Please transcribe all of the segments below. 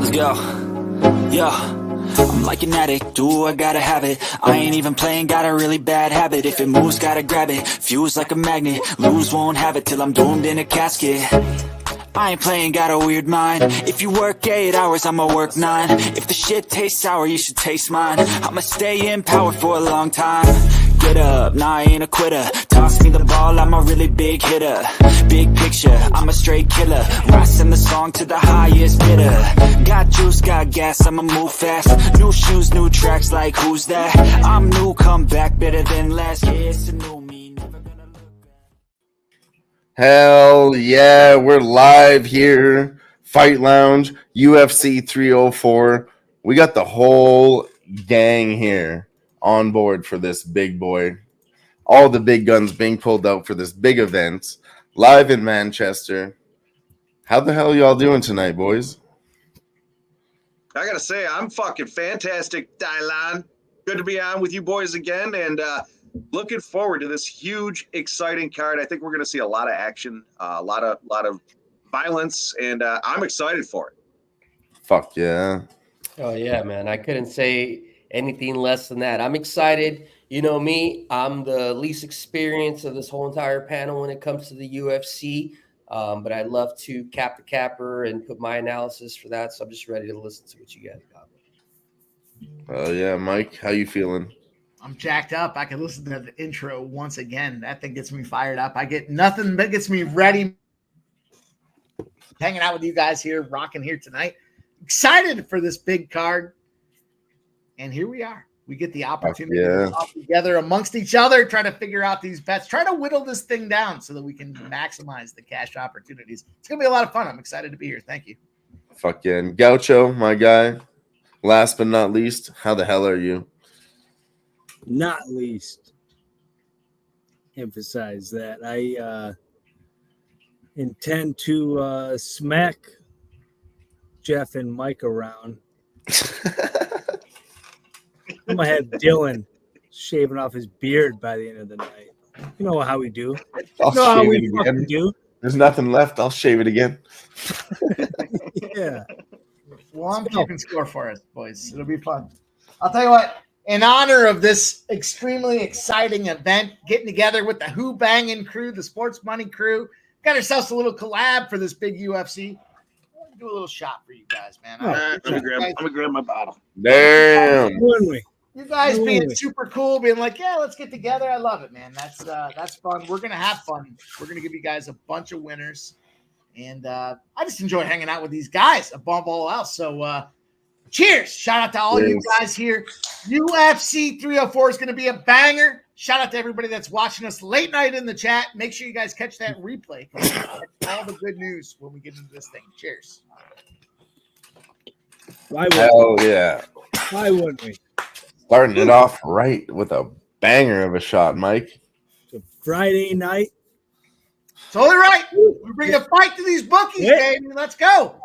Let's go. Yo, I'm like an addict, do I gotta have it. I ain't even playing, got a really bad habit. If it moves, gotta grab it, fuse like a magnet. Lose, won't have it till I'm doomed in a casket. I ain't playing, got a weird mind. If you work 8 hours, I'ma work 9. If the shit tastes sour, you should taste mine. I'ma stay in power for a long time. Get up, nah, I ain't a quitter. Toss me the ball, I'm a really big hitter. Big picture, I'm a straight killer. Rising the song to the highest bidder. Got juice, got gas, I'ma move fast. New shoes, new tracks, like who's that? I'm new, come back, better than last. Yeah, it's a new me, never gonna look back. Hell yeah, we're live here. Fight Lounge, UFC 304. We got the whole gang here on board for this big boy. All the big guns being pulled out for this big event live in Manchester. How the hell y'all doing tonight, boys? I gotta say, I'm fucking fantastic, Dylan. Good to be on with you boys again, and looking forward to this huge, exciting card. I think we're gonna see a lot of action, a lot of violence, and I'm excited for it. Fuck yeah. Oh, yeah, man. I couldn't say anything less than that. I'm excited. You know me, I'm the least experienced of this whole entire panel when it comes to the UFC, but I love to cap the capper and put my analysis for that, so I'm just ready to listen to what you guys got. Oh yeah, Mike, how you feeling? I'm jacked up. I can listen to the intro once again. That thing gets me fired up. I get nothing that gets me ready. Hanging out with you guys here, rocking here tonight. Excited for this big card. And here we are. We get the opportunity to talk together amongst each other, try to figure out these bets, try to whittle this thing down so that we can maximize the cash opportunities. It's going to be a lot of fun. I'm excited to be here. Thank you. Fuck yeah. And Gaucho, my guy, last but not least, how the hell are you? Not least. Emphasize that. I intend to smack Jeff and Mike around. I'm gonna have Dylan shaving off his beard by the end of the night. You know how we do. I'll You know how shave we it fucking again. do. There's nothing left. I'll shave it again. Yeah. Well, I'm keeping score for us, boys. It'll be fun. I'll tell you what, in honor of this extremely exciting event, getting together with the Who-Bangin crew, the Sports Money crew, got ourselves a little collab for this big UFC. I want to do a little shot for you guys, man. Let me grab my bottle. Damn. Wouldn't we? You guys being Really? super cool, being like, yeah, let's get together. I love it, man. That's fun. We're gonna have fun. We're gonna give you guys a bunch of winners, and I just enjoy hanging out with these guys above all else. So, cheers! Shout out to all you guys here. UFC 304 is gonna be a banger. Shout out to everybody that's watching us late night in the chat. Make sure you guys catch that replay. All the good news when we get into this thing. Cheers. Why wouldn't Hell yeah. Why wouldn't we? Starting it off right with a banger of a shot, Mike. It's a Friday night. It's only right. We bring a fight to these bookies, Yeah. baby. Let's go.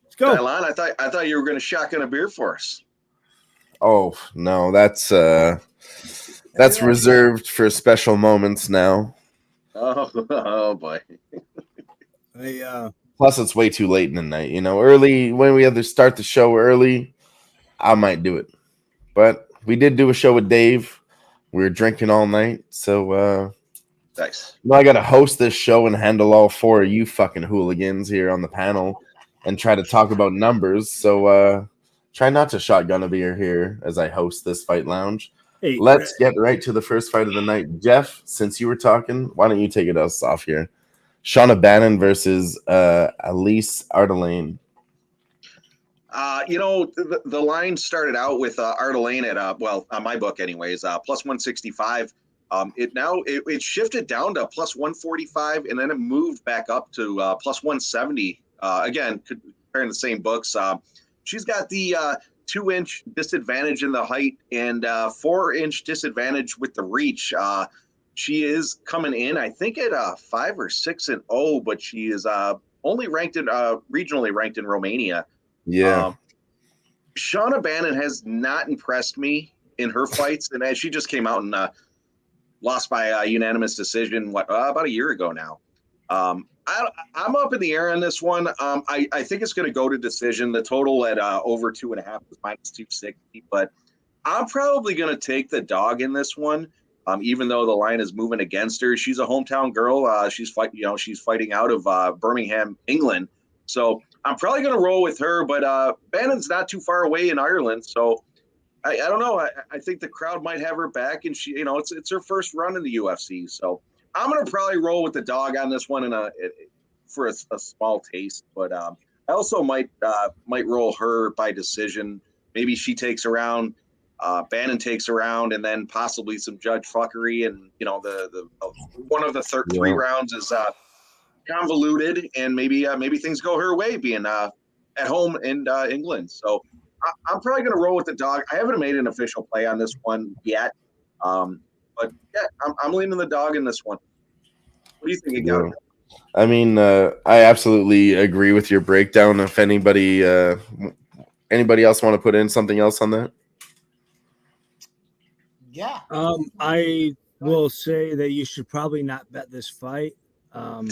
Let's go. Dylan, I thought you were going to shotgun a beer for us. Oh no, that's reserved for special moments now. Oh boy. Plus, it's way too late in the night. You know, early when we have to start the show early, I might do it. But we did do a show with Dave. We were drinking all night, so Nice. I got to host this show and handle all four of you fucking hooligans here on the panel and try to talk about numbers. So try not to shotgun a beer here as I host this Fight Lounge. Hey, Let's get right to the first fight of the night. Jeff, since you were talking, why don't you take us off here? Shauna Bannon versus Elise Ardelane. The line started out with Ardelane at on my book anyways, plus 165. It shifted down to plus 145, and then it moved back up to plus 170. Again, comparing the same books. She's got the 2-inch disadvantage in the height and 4-inch disadvantage with the reach. She is coming in, I think, at 5 or 6-0, but she is only ranked in regionally ranked in Romania. Yeah. Shauna Bannon has not impressed me in her fights, and as she just came out and lost by a unanimous decision about a year ago now. I'm up in the air on this one. I think it's going to go to decision. The total at over 2.5 is -260, but I'm probably going to take the dog in this one. Even though the line is moving against her, she's a hometown girl. She's fighting out of Birmingham, England. So I'm probably going to roll with her. But Bannon's not too far away in Ireland, so I don't know. I think the crowd might have her back, and it's her first run in the UFC. So I'm going to probably roll with the dog on this one for a small taste. But I also might roll her by decision. Maybe she takes around. Bannon takes around, and then possibly some judge fuckery, and the one of the three rounds is convoluted, and maybe things go her way, being at home in England. So I'm probably going to roll with the dog. I haven't made an official play on this one yet, but yeah, I'm leaning the dog in this one. What do you think, Gavin? I mean, I absolutely agree with your breakdown. If anybody else want to put in something else on that? Yeah. I will say that you should probably not bet this fight. Yeah,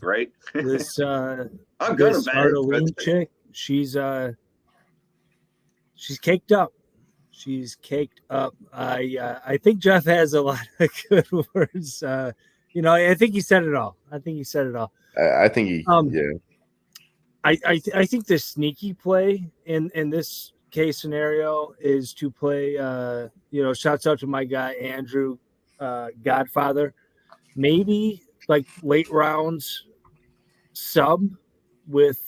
right. This I'm good this at Arlene chick, she's caked up. She's caked up. I think Jeff has a lot of good words. I think he said it all. I think he yeah. I think the sneaky play in this case scenario is to play shouts out to my guy Andrew Godfather, maybe like late rounds sub with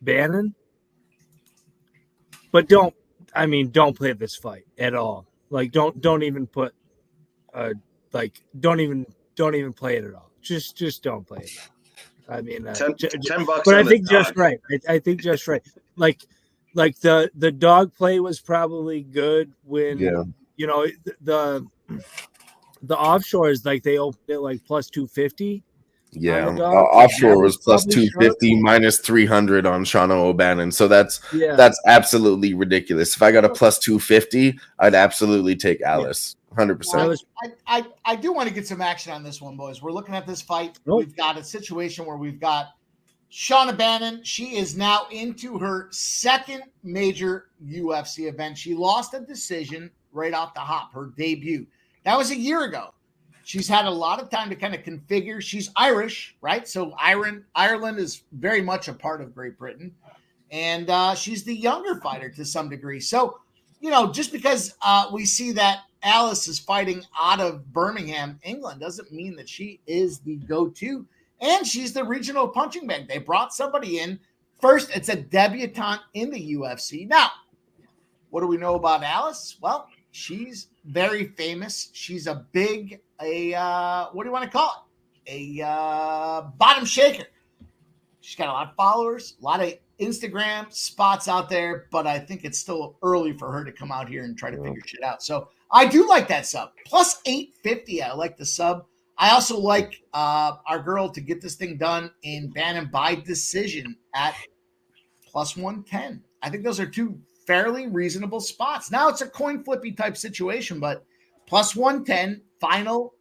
Bannon, but don't play this fight at all. Like don't even put don't even play it at all. Just don't play it. I mean, $10. But I think just right. I think just right. Like the dog play was probably good when the offshores, like they opened it like plus 250. Yeah, offshore was plus 250, minus 300 on Shauna O'Bannon. So that's absolutely ridiculous. If I got a plus 250, I'd absolutely take Alice. 100%. I do want to get some action on this one, boys. We're looking at this fight. We've got a situation where we've got Shauna Bannon. She is now into her second major UFC event. She lost a decision right off the hop, her debut. That was a year ago. She's had a lot of time to kind of configure. She's Irish, right? So Ireland is very much a part of Great Britain. And she's the younger fighter to some degree. So, just because we see that Alice is fighting out of Birmingham, England, doesn't mean that she is the go-to. And she's the regional punching bag. They brought somebody in. First, it's a debutante in the UFC. Now, what do we know about Alice? Well, she's very famous. She's a big, what do you want to call it? A bottom shaker. She's got a lot of followers, a lot of Instagram spots out there, but I think it's still early for her to come out here and try to figure shit out. So I do like that sub. Plus 850. I like the sub. I also like our girl to get this thing done in Bannon by decision at plus 110. I think those are two fairly reasonable spots. Now it's a coin flippy type situation, but plus 110 final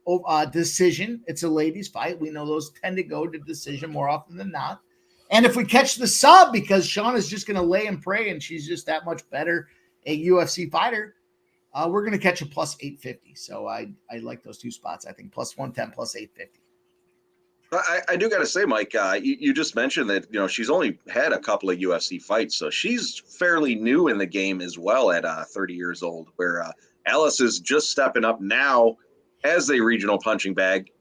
decision. It's a ladies fight. We know those tend to go to decision more often than not. And if we catch the sub, because Shauna's just going to lay and pray and she's just that much better a UFC fighter, we're going to catch a plus 850. So I like those two spots. I think plus 110, plus 850. I do got to say, Mike, you just mentioned that, she's only had a couple of UFC fights. So she's fairly new in the game as well at 30 years old, where Alice is just stepping up now as a regional punching bag,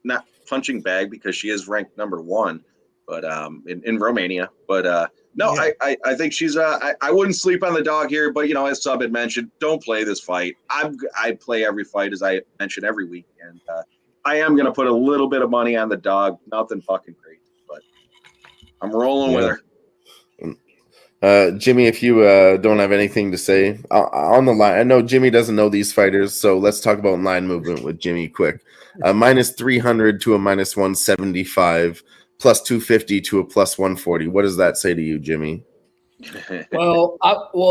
not punching bag because she is ranked number 1, but in Romania. But no, yeah. I think she's I wouldn't sleep on the dog here, but as Sub had mentioned, don't play this fight. I play every fight, as I mention every week, and I am going to put a little bit of money on the dog. Nothing fucking crazy, but I'm rolling with her. Jimmy, if you don't have anything to say on the line, I know Jimmy doesn't know these fighters, so let's talk about line movement with Jimmy quick. Minus 300 to a minus 175, plus 250 to a plus 140. What does that say to you, Jimmy? Well,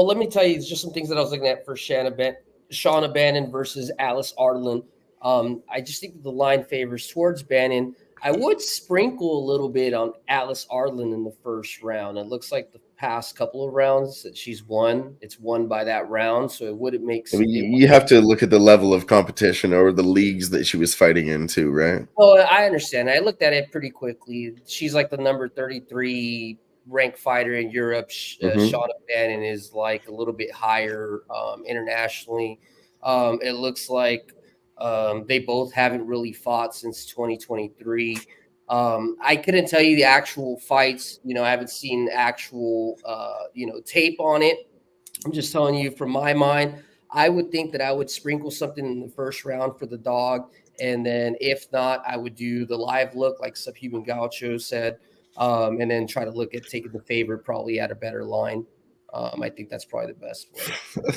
let me tell you just some things that I was looking at for Shauna Bannon versus Alice Arlen. I just think that the line favors towards Bannon. I would sprinkle a little bit on Atlas Arlen in the first round. It looks like the past couple of rounds that she's won, it's won by that round. So it wouldn't make I mean, you have to look at the level of competition or the leagues that she was fighting into, right? Well, I understand. I looked at it pretty quickly. She's like the number 33 ranked fighter in Europe. Shauna Bannon is like a little bit higher internationally. It looks like they both haven't really fought since 2023. I couldn't tell you the actual fights. I haven't seen actual, tape on it. I'm just telling you from my mind, I would think that I would sprinkle something in the first round for the dog. And then if not, I would do the live look like Subhuman Gaucho said, and then try to look at taking the favorite probably at a better line. I think that's probably the best way.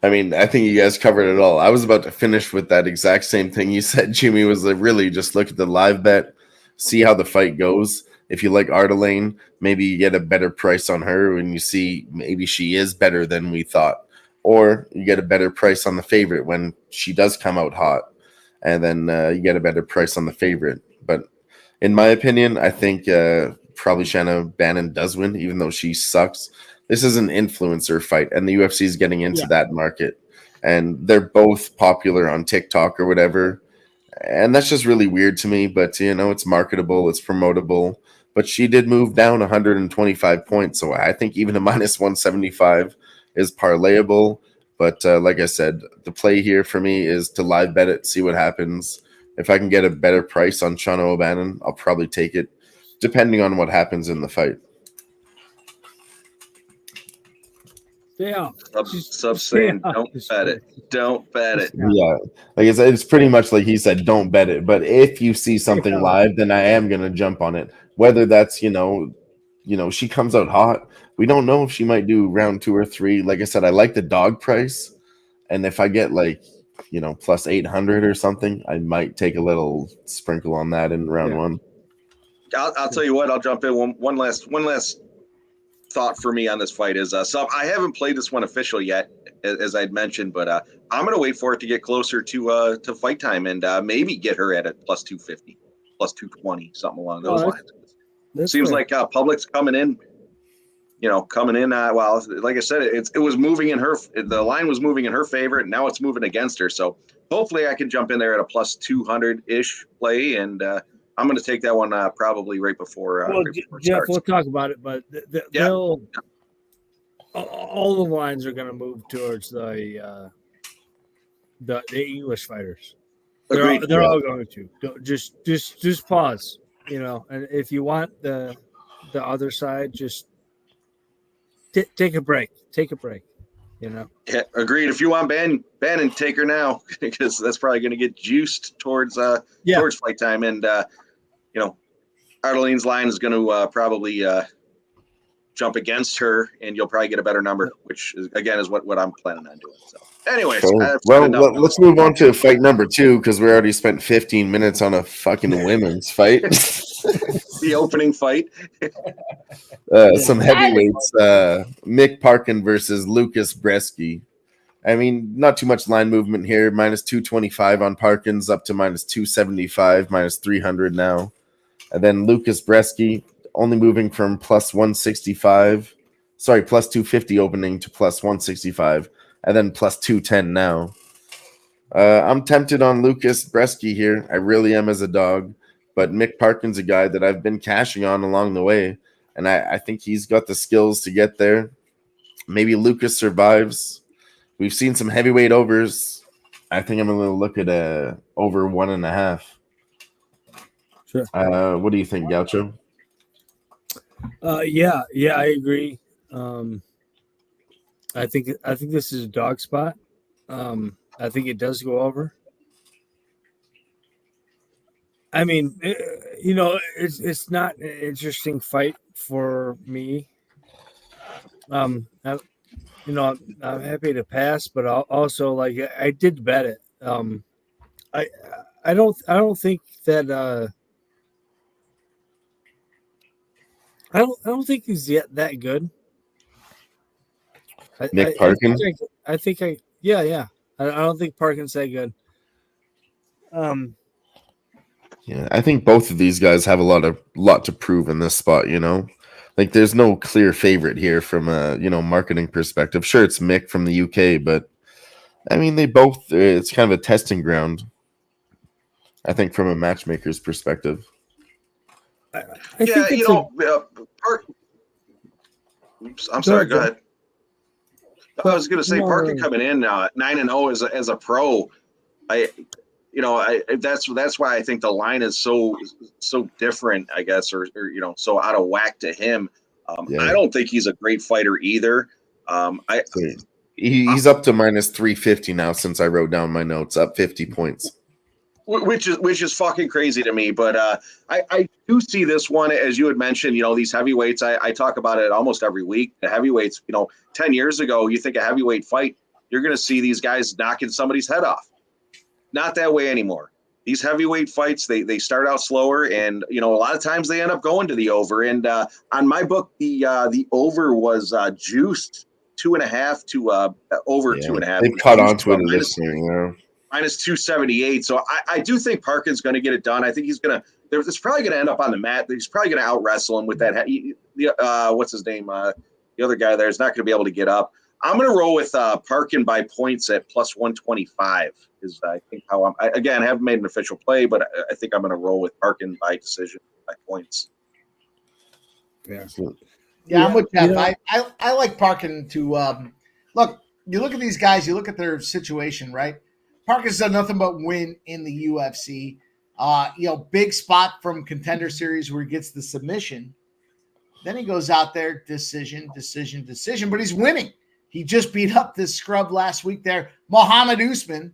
I mean, I think you guys covered it all. I was about to finish with that exact same thing you said, Jimmy, was really just look at the live bet, see how the fight goes. If you like Ardelane, maybe you get a better price on her and you see maybe she is better than we thought. Or you get a better price on the favorite when she does come out hot. And then you get a better price on the favorite. But in my opinion, I think probably Shanna Bannon does win, even though she sucks. This is an influencer fight, and the UFC is getting into that market. And they're both popular on TikTok or whatever. And that's just really weird to me. But, it's marketable, it's promotable. But she did move down 125 points. So I think even a minus 175 is parlayable. But like I said, the play here for me is to live bet it, see what happens. If I can get a better price on Shauna O'Bannon, I'll probably take it, depending on what happens in the fight. Yeah. Sub saying, don't bet it. Don't bet it. Yeah. Like I said, it's pretty much like he said, don't bet it. But if you see something live, then I am going to jump on it. Whether that's, she comes out hot. We don't know if she might do round 2 or 3. Like I said, I like the dog price. And if I get plus 800 or something, I might take a little sprinkle on that in round 1. I'll tell you what, I'll jump in. One last thought for me on this fight is I haven't played this one official yet, as I'd mentioned, but I'm going to wait for it to get closer to fight time and maybe get her at a plus 250, plus 220, something along those lines. Seems like public's coming in. Well, like I said, it was moving in her. The line was moving in her favor, and now it's moving against her. So hopefully, I can jump in there at a plus 200-ish play, and I'm going to take that one probably right before. Jeff, we'll talk about it, but all the lines are going to move towards the English fighters. They're all going to. Just pause, and if you want the other side, just take a break. Take a break. Yeah, agreed. If you want Bannon, take her now because that's probably going to get juiced towards fight time, and Ardelene's line is going to probably jump against her, and you'll probably get a better number, which is, again is what I'm planning on doing. So, anyways, let's move on to fight number 2 because we already spent 15 minutes on a fucking women's fight. The opening fight. Some heavyweights, Mick Parkin versus Lucas Bresky. I mean, not too much line movement here. Minus 225 on Parkins, up to minus 275, minus 300 now. And then Lucas Bresky only moving from plus 165, plus 250 opening to plus 165, and then plus 210 now. I'm tempted on Lucas Bresky here. I really am as a dog. But Mick Parkin's a guy that I've been cashing on along the way. And I think he's got the skills to get there. Maybe Lucas survives. We've seen some heavyweight overs. I think I'm going to look at over 1.5. Sure. What do you think, Gaucho? Yeah, I agree. I think this is a dog spot. I think it does go over. I mean, it's not an interesting fight for me. I'm happy to pass, but also I did bet it. I don't think that I don't think he's yet that good. Mick Parkin? I think I don't think Parkin's that good. Yeah, I think both of these guys have a lot to prove in this spot. Like there's no clear favorite here from a marketing perspective. Sure, it's Mick from the UK, but I mean they both. It's kind of a testing ground. I think from a matchmaker's perspective. I Yeah, think it's Oops, I'm sorry. Go ahead. I was going to say, No, Parkin no. coming in 9-0 as a pro. That's why I think the line is so different, I guess, or so out of whack to him. Yeah. I don't think he's a great fighter either. He's up to minus 350 now since I wrote down my notes, up 50 points. Which is fucking crazy to me, but I do see this one, as you had mentioned. These heavyweights. I talk about it almost every week. The heavyweights. 10 years ago, you think a heavyweight fight, you're going to see these guys knocking somebody's head off. Not that way anymore. These heavyweight fights, they start out slower, and a lot of times they end up going to the over. And on my book, the over was juiced 2.5 to over 2.5. They've caught on to it at this point, minus 278. So I do think Parkin's going to get it done. I think he's going to. It's probably going to end up on the mat. He's probably going to out wrestle him with that. What's his name? The other guy there is not going to be able to get up. I'm going to roll with Parkin by points at plus 125. Is I think how I haven't made an official play, but I think I'm going to roll with Parkin by decision by points. Yeah, I'm with Jeff. I like Parkin to look. You look at these guys. You look at their situation, right? Parkin's done nothing but win in the UFC. Big spot from Contender Series where he gets the submission. Then he goes out there, decision, but he's winning. He just beat up this scrub last week there, Muhammad Usman.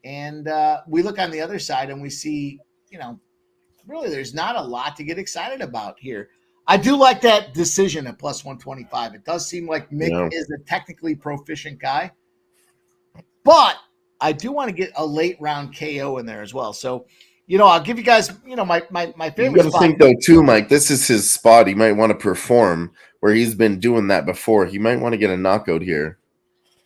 And we look on the other side and we see, really there's not a lot to get excited about here. I do like that decision at plus 125. It does seem like Mick is a technically proficient guy. But I do want to get a late round KO in there as well. So, I'll give you guys, my favorite You got to spot. think, though, too, Mike, this is his spot. He might want to perform where he's been doing that before. He might want to get a knockout here.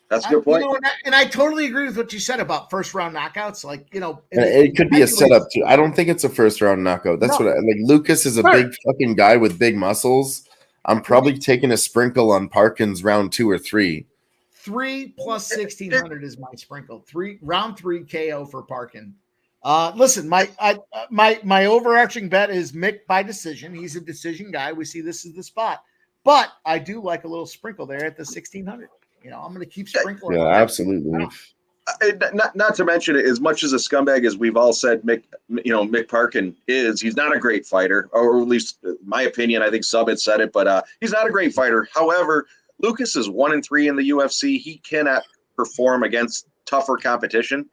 That's a good point. And I totally agree with what you said about first round knockouts. Like, it could be a setup, too. I don't think it's a first round knockout. That's Lucas is a big fucking guy with big muscles. I'm probably taking a sprinkle on Parkins round 2 or 3. 3 plus 1,600 is my sprinkle. Round 3 KO for Parkin. Listen, my overarching bet is Mick by decision. He's a decision guy. We see this is the spot, but I do like a little sprinkle there at the 1,600. I'm going to keep sprinkling. Yeah, absolutely. Not to mention, as much as a scumbag as we've all said, Mick Parkin is. He's not a great fighter, or at least my opinion. I think Sub had said it, but he's not a great fighter. However, Lucas is 1-3 in the UFC. He cannot perform against tougher competition.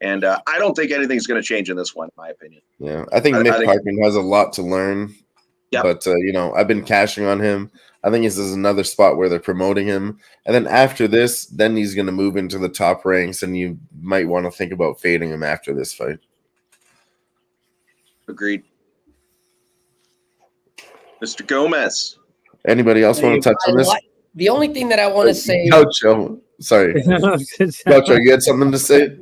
And I don't think anything's going to change in this one, in my opinion. Yeah, I think Mick Parkin has a lot to learn. Yep. But, I've been cashing on him. I think this is another spot where they're promoting him. And then after this, then he's going to move into the top ranks, and you might want to think about fading him after this fight. Agreed. Mr. Gomez. Anybody else want to touch on this? The only thing that I want to say... Gaucho. Sorry. Gaucho, you had something to say?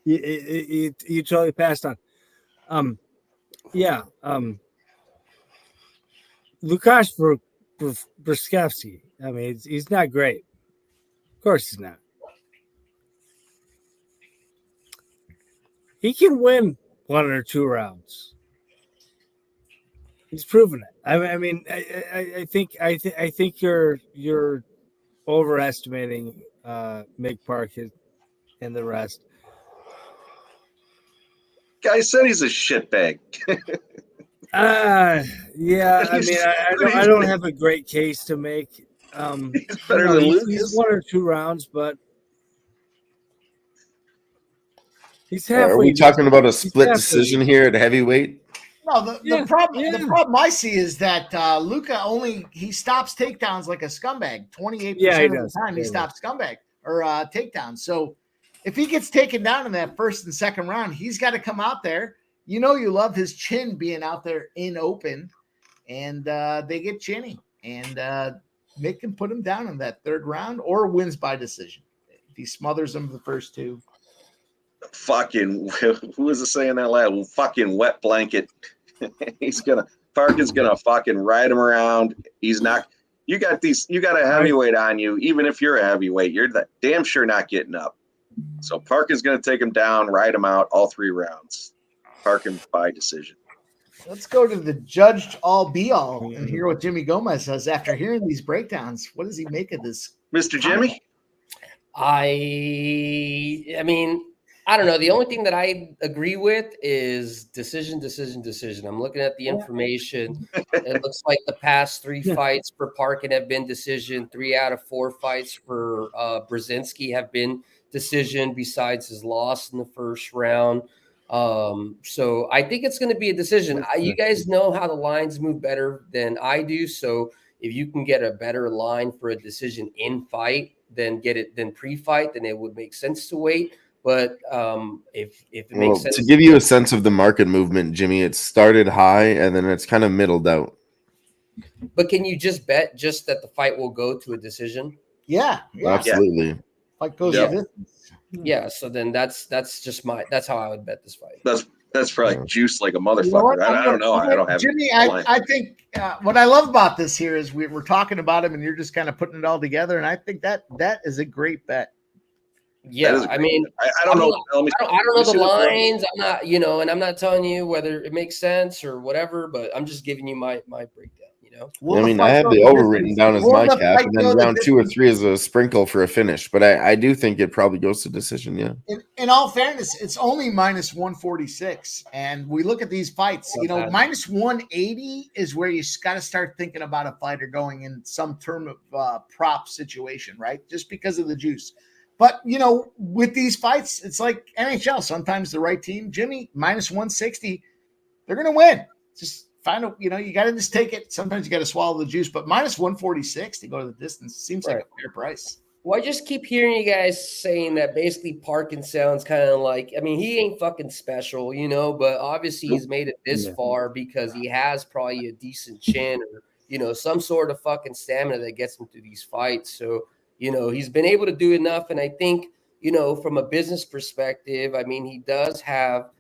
You totally passed on. Lukasz Brzezinski. I mean, he's not great. Of course he's not. He can win 1 or 2 rounds. He's proven it. I think you're overestimating Mick Parkin and the rest. Guy said he's a shitbag. Yeah. I mean, I don't have a great case to make. He's better than Lucas. He's 1 or 2 rounds, but he's halfway. Are we talking about a split decision here at heavyweight? No, the problem I see is that Luka he stops takedowns like a scumbag. 28% of the time he stops scumbag or takedowns. So if he gets taken down in that first and second round, he's got to come out there. You love his chin being out there in open, and they get chinny. And Mick can put him down in that third round or wins by decision. If he smothers him the first 2. fucking who was it saying that lad? Fucking wet blanket. Parkin's gonna fucking ride him around. He's not. You got a heavyweight on you. Even if you're a heavyweight, you're damn sure not getting up. So Parkin's gonna take him down, ride him out all 3 rounds. Parkin by decision. Let's go to the judged all be all and hear what Jimmy Gomez says after hearing these breakdowns. What does he make of this, Mr. Jimmy? I mean, I don't know. The only thing that I agree with is decision. I'm looking at the information. It looks like the past 3 fights for Parkin have been decision. 3 out of 4 fights for Brzezinski have been decision, besides his loss in the first round. So I think it's going to be a decision. You guys know how the lines move better than I do. So if you can get a better line for a decision in fight, then pre-fight, then it would make sense to wait. But if it makes sense to give you a sense of the market movement, Jimmy, it started high and then it's kind of middled out. But can you just bet that the fight will go to a decision? Yeah. Absolutely. Fight goes to distance. Yeah, so then that's how I would bet this fight. That's probably juice like a motherfucker. I don't know. I don't have Jimmy. I think what I love about this here is we're talking about him, and you're just kind of putting it all together. And I think that is a great bet. Yeah, I mean, I don't know. I don't know the lines. I'm not, and I'm not telling you whether it makes sense or whatever. But I'm just giving you my breakdown. I mean, I have the over written down as my cap, and then round 2 or 3 is a sprinkle for a finish. But I do think it probably goes to decision, yeah. In all fairness, it's only minus 146. And we look at these fights, minus 180 is where you got to start thinking about a fighter going in some term of prop situation, right? Just because of the juice. But, with these fights, it's like NHL. Sometimes the right team, Jimmy, minus 160, they're going to win. Just you got to just take it. Sometimes you got to swallow the juice, but minus 146 to go to the distance seems like a fair price. Well, I just keep hearing you guys saying that basically Parkin sounds kind of like, I mean, he ain't fucking special, but obviously he's made it this far because he has probably a decent chin or, some sort of fucking stamina that gets him through these fights. So, he's been able to do enough. And I think, from a business perspective, I mean, he does have,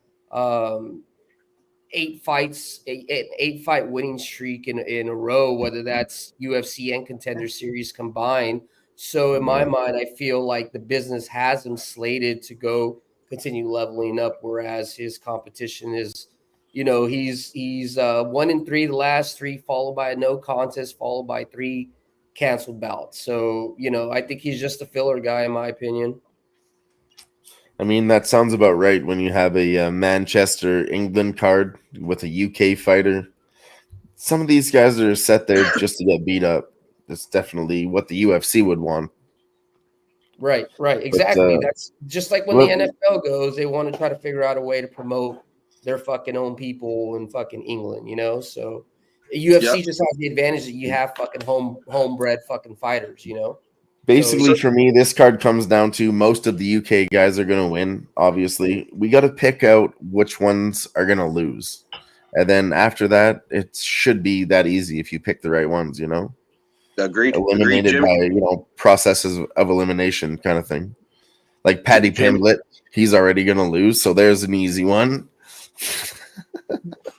8 fight winning streak in a row, whether that's UFC and Contender Series combined. So in my mind, I feel like the business has him slated to go continue leveling up, whereas his competition is, he's 1-3 the last 3, followed by a no contest, followed by 3 canceled bouts. So I think he's just a filler guy in my opinion. I mean, that sounds about right when you have a Manchester, England card with a UK fighter. Some of these guys are set there just to get beat up. That's definitely what the UFC would want. Right, exactly. That's just like when the NFL goes, they want to try to figure out a way to promote their fucking own people in fucking England, So UFC just has the advantage that you have fucking homebred fucking fighters, Basically, for me, this card comes down to most of the UK guys are going to win, obviously. We got to pick out which ones are going to lose. And then after that, it should be that easy if you pick the right ones, Agreed. Eliminated by, processes of elimination kind of thing. Like Paddy Pimblett, he's already going to lose, so there's an easy one.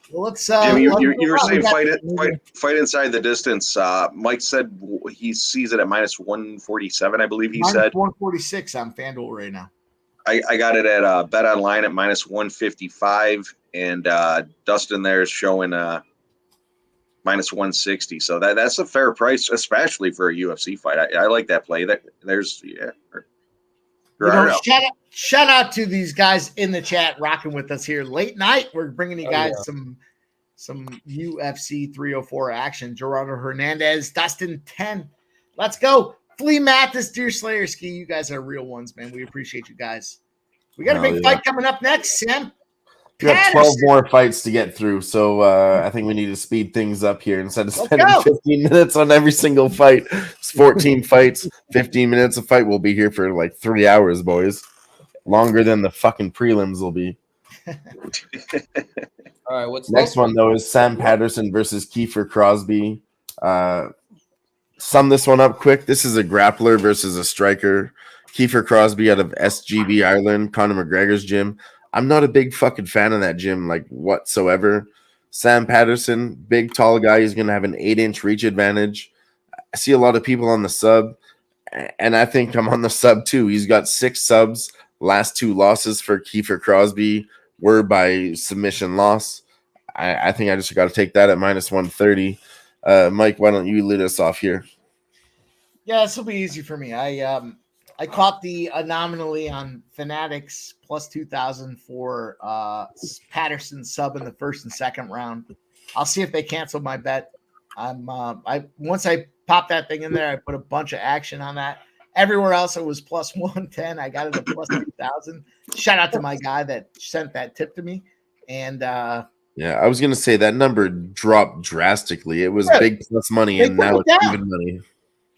Well, let's Jimmy, you were saying fight inside the distance. Mike said he sees it at minus 147, I believe he said. 146 on FanDuel right now. I got it at Bet Online at minus 155, and Dustin there is showing minus 160. So that's a fair price, especially for a UFC fight. I like that play. Shout out to these guys in the chat rocking with us here late night. We're bringing you guys some UFC 304 action. Gerardo Hernandez, Dustin 10. Let's go. Flea Mathis, Deer Slayer Ski. You guys are real ones, man. We appreciate you guys. We got a big fight coming up next, Sam. We got 12 more fights to get through, so I think we need to speed things up here. Instead of spending 15 minutes on every single fight, it's 14 fights, 15 minutes a fight. We'll be here for like 3 hours, boys. Longer than the fucking prelims will be. All right, what's next one, though, is Sam Patterson versus Kiefer Crosby. Sum this one up quick. This is a grappler versus a striker. Kiefer Crosby out of SGB Ireland, Conor McGregor's gym. I'm not a big fucking fan of that gym, like whatsoever. Sam Patterson, big tall guy, he's gonna have an 8-inch reach advantage. I see a lot of people on the sub, and I think I'm on the sub too. He's got 6 subs. Last 2 losses for Kiefer Crosby were by submission loss. I think I just got to take that at minus 130. Mike, why don't you lead us off here? Yeah, this will be easy for me. I caught the anomaly on Fanatics plus 2,000 for Patterson sub in the first and second round. I'll see if they cancel my bet. Once I pop that thing in there, I put a bunch of action on that. Everywhere else it was plus 110. I got it at plus 2,000. Shout out to my guy that sent that tip to me. And yeah, I was gonna say that number dropped drastically. It was big plus money, and now it's even money.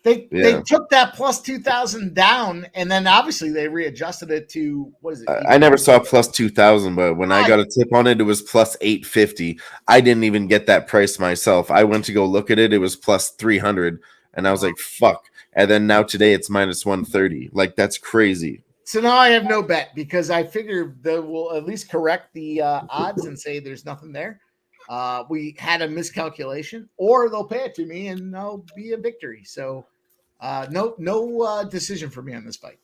They took that plus 2,000 down, and then obviously they readjusted it to what is it? I never saw plus 2,000, but when I got a tip on it, it was plus 850. I didn't even get that price myself. I went to go look at it; it was plus 300, and I was like, "Fuck!" And then now today it's minus 130. Like that's crazy. So now I have no bet because I figure they will at least correct the odds and say there's nothing there. We had a miscalculation, or they'll pay it to me and I'll be a victory. So no decision for me on this fight.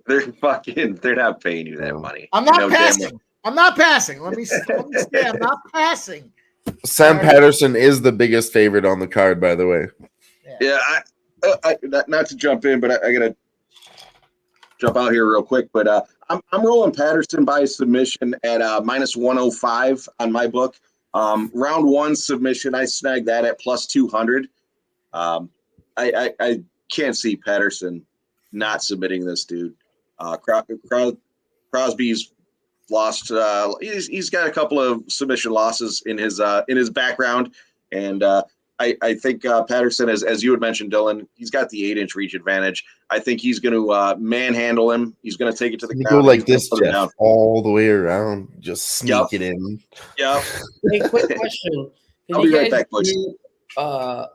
They're not paying you that money. I'm not passing. I'm not passing. Let me say I'm not passing. Sam Patterson is the biggest favorite on the card, by the way. Yeah, I not to jump in, but I gotta jump out here real quick. But I'm rolling Patterson by submission at minus 105 on my book. Round 1 submission, I snagged that at plus 200. I can't see Patterson not submitting this dude. Crosby's lost. He's got a couple of submission losses in his background, and I think Patterson, as you had mentioned, Dylan, he's got the 8-inch reach advantage. I think he's going to manhandle him. He's going to take it to the ground. Go like this, Jeff, all the way around. Just sneak it in. Yeah. Hey, quick question. I'll be right back, boys.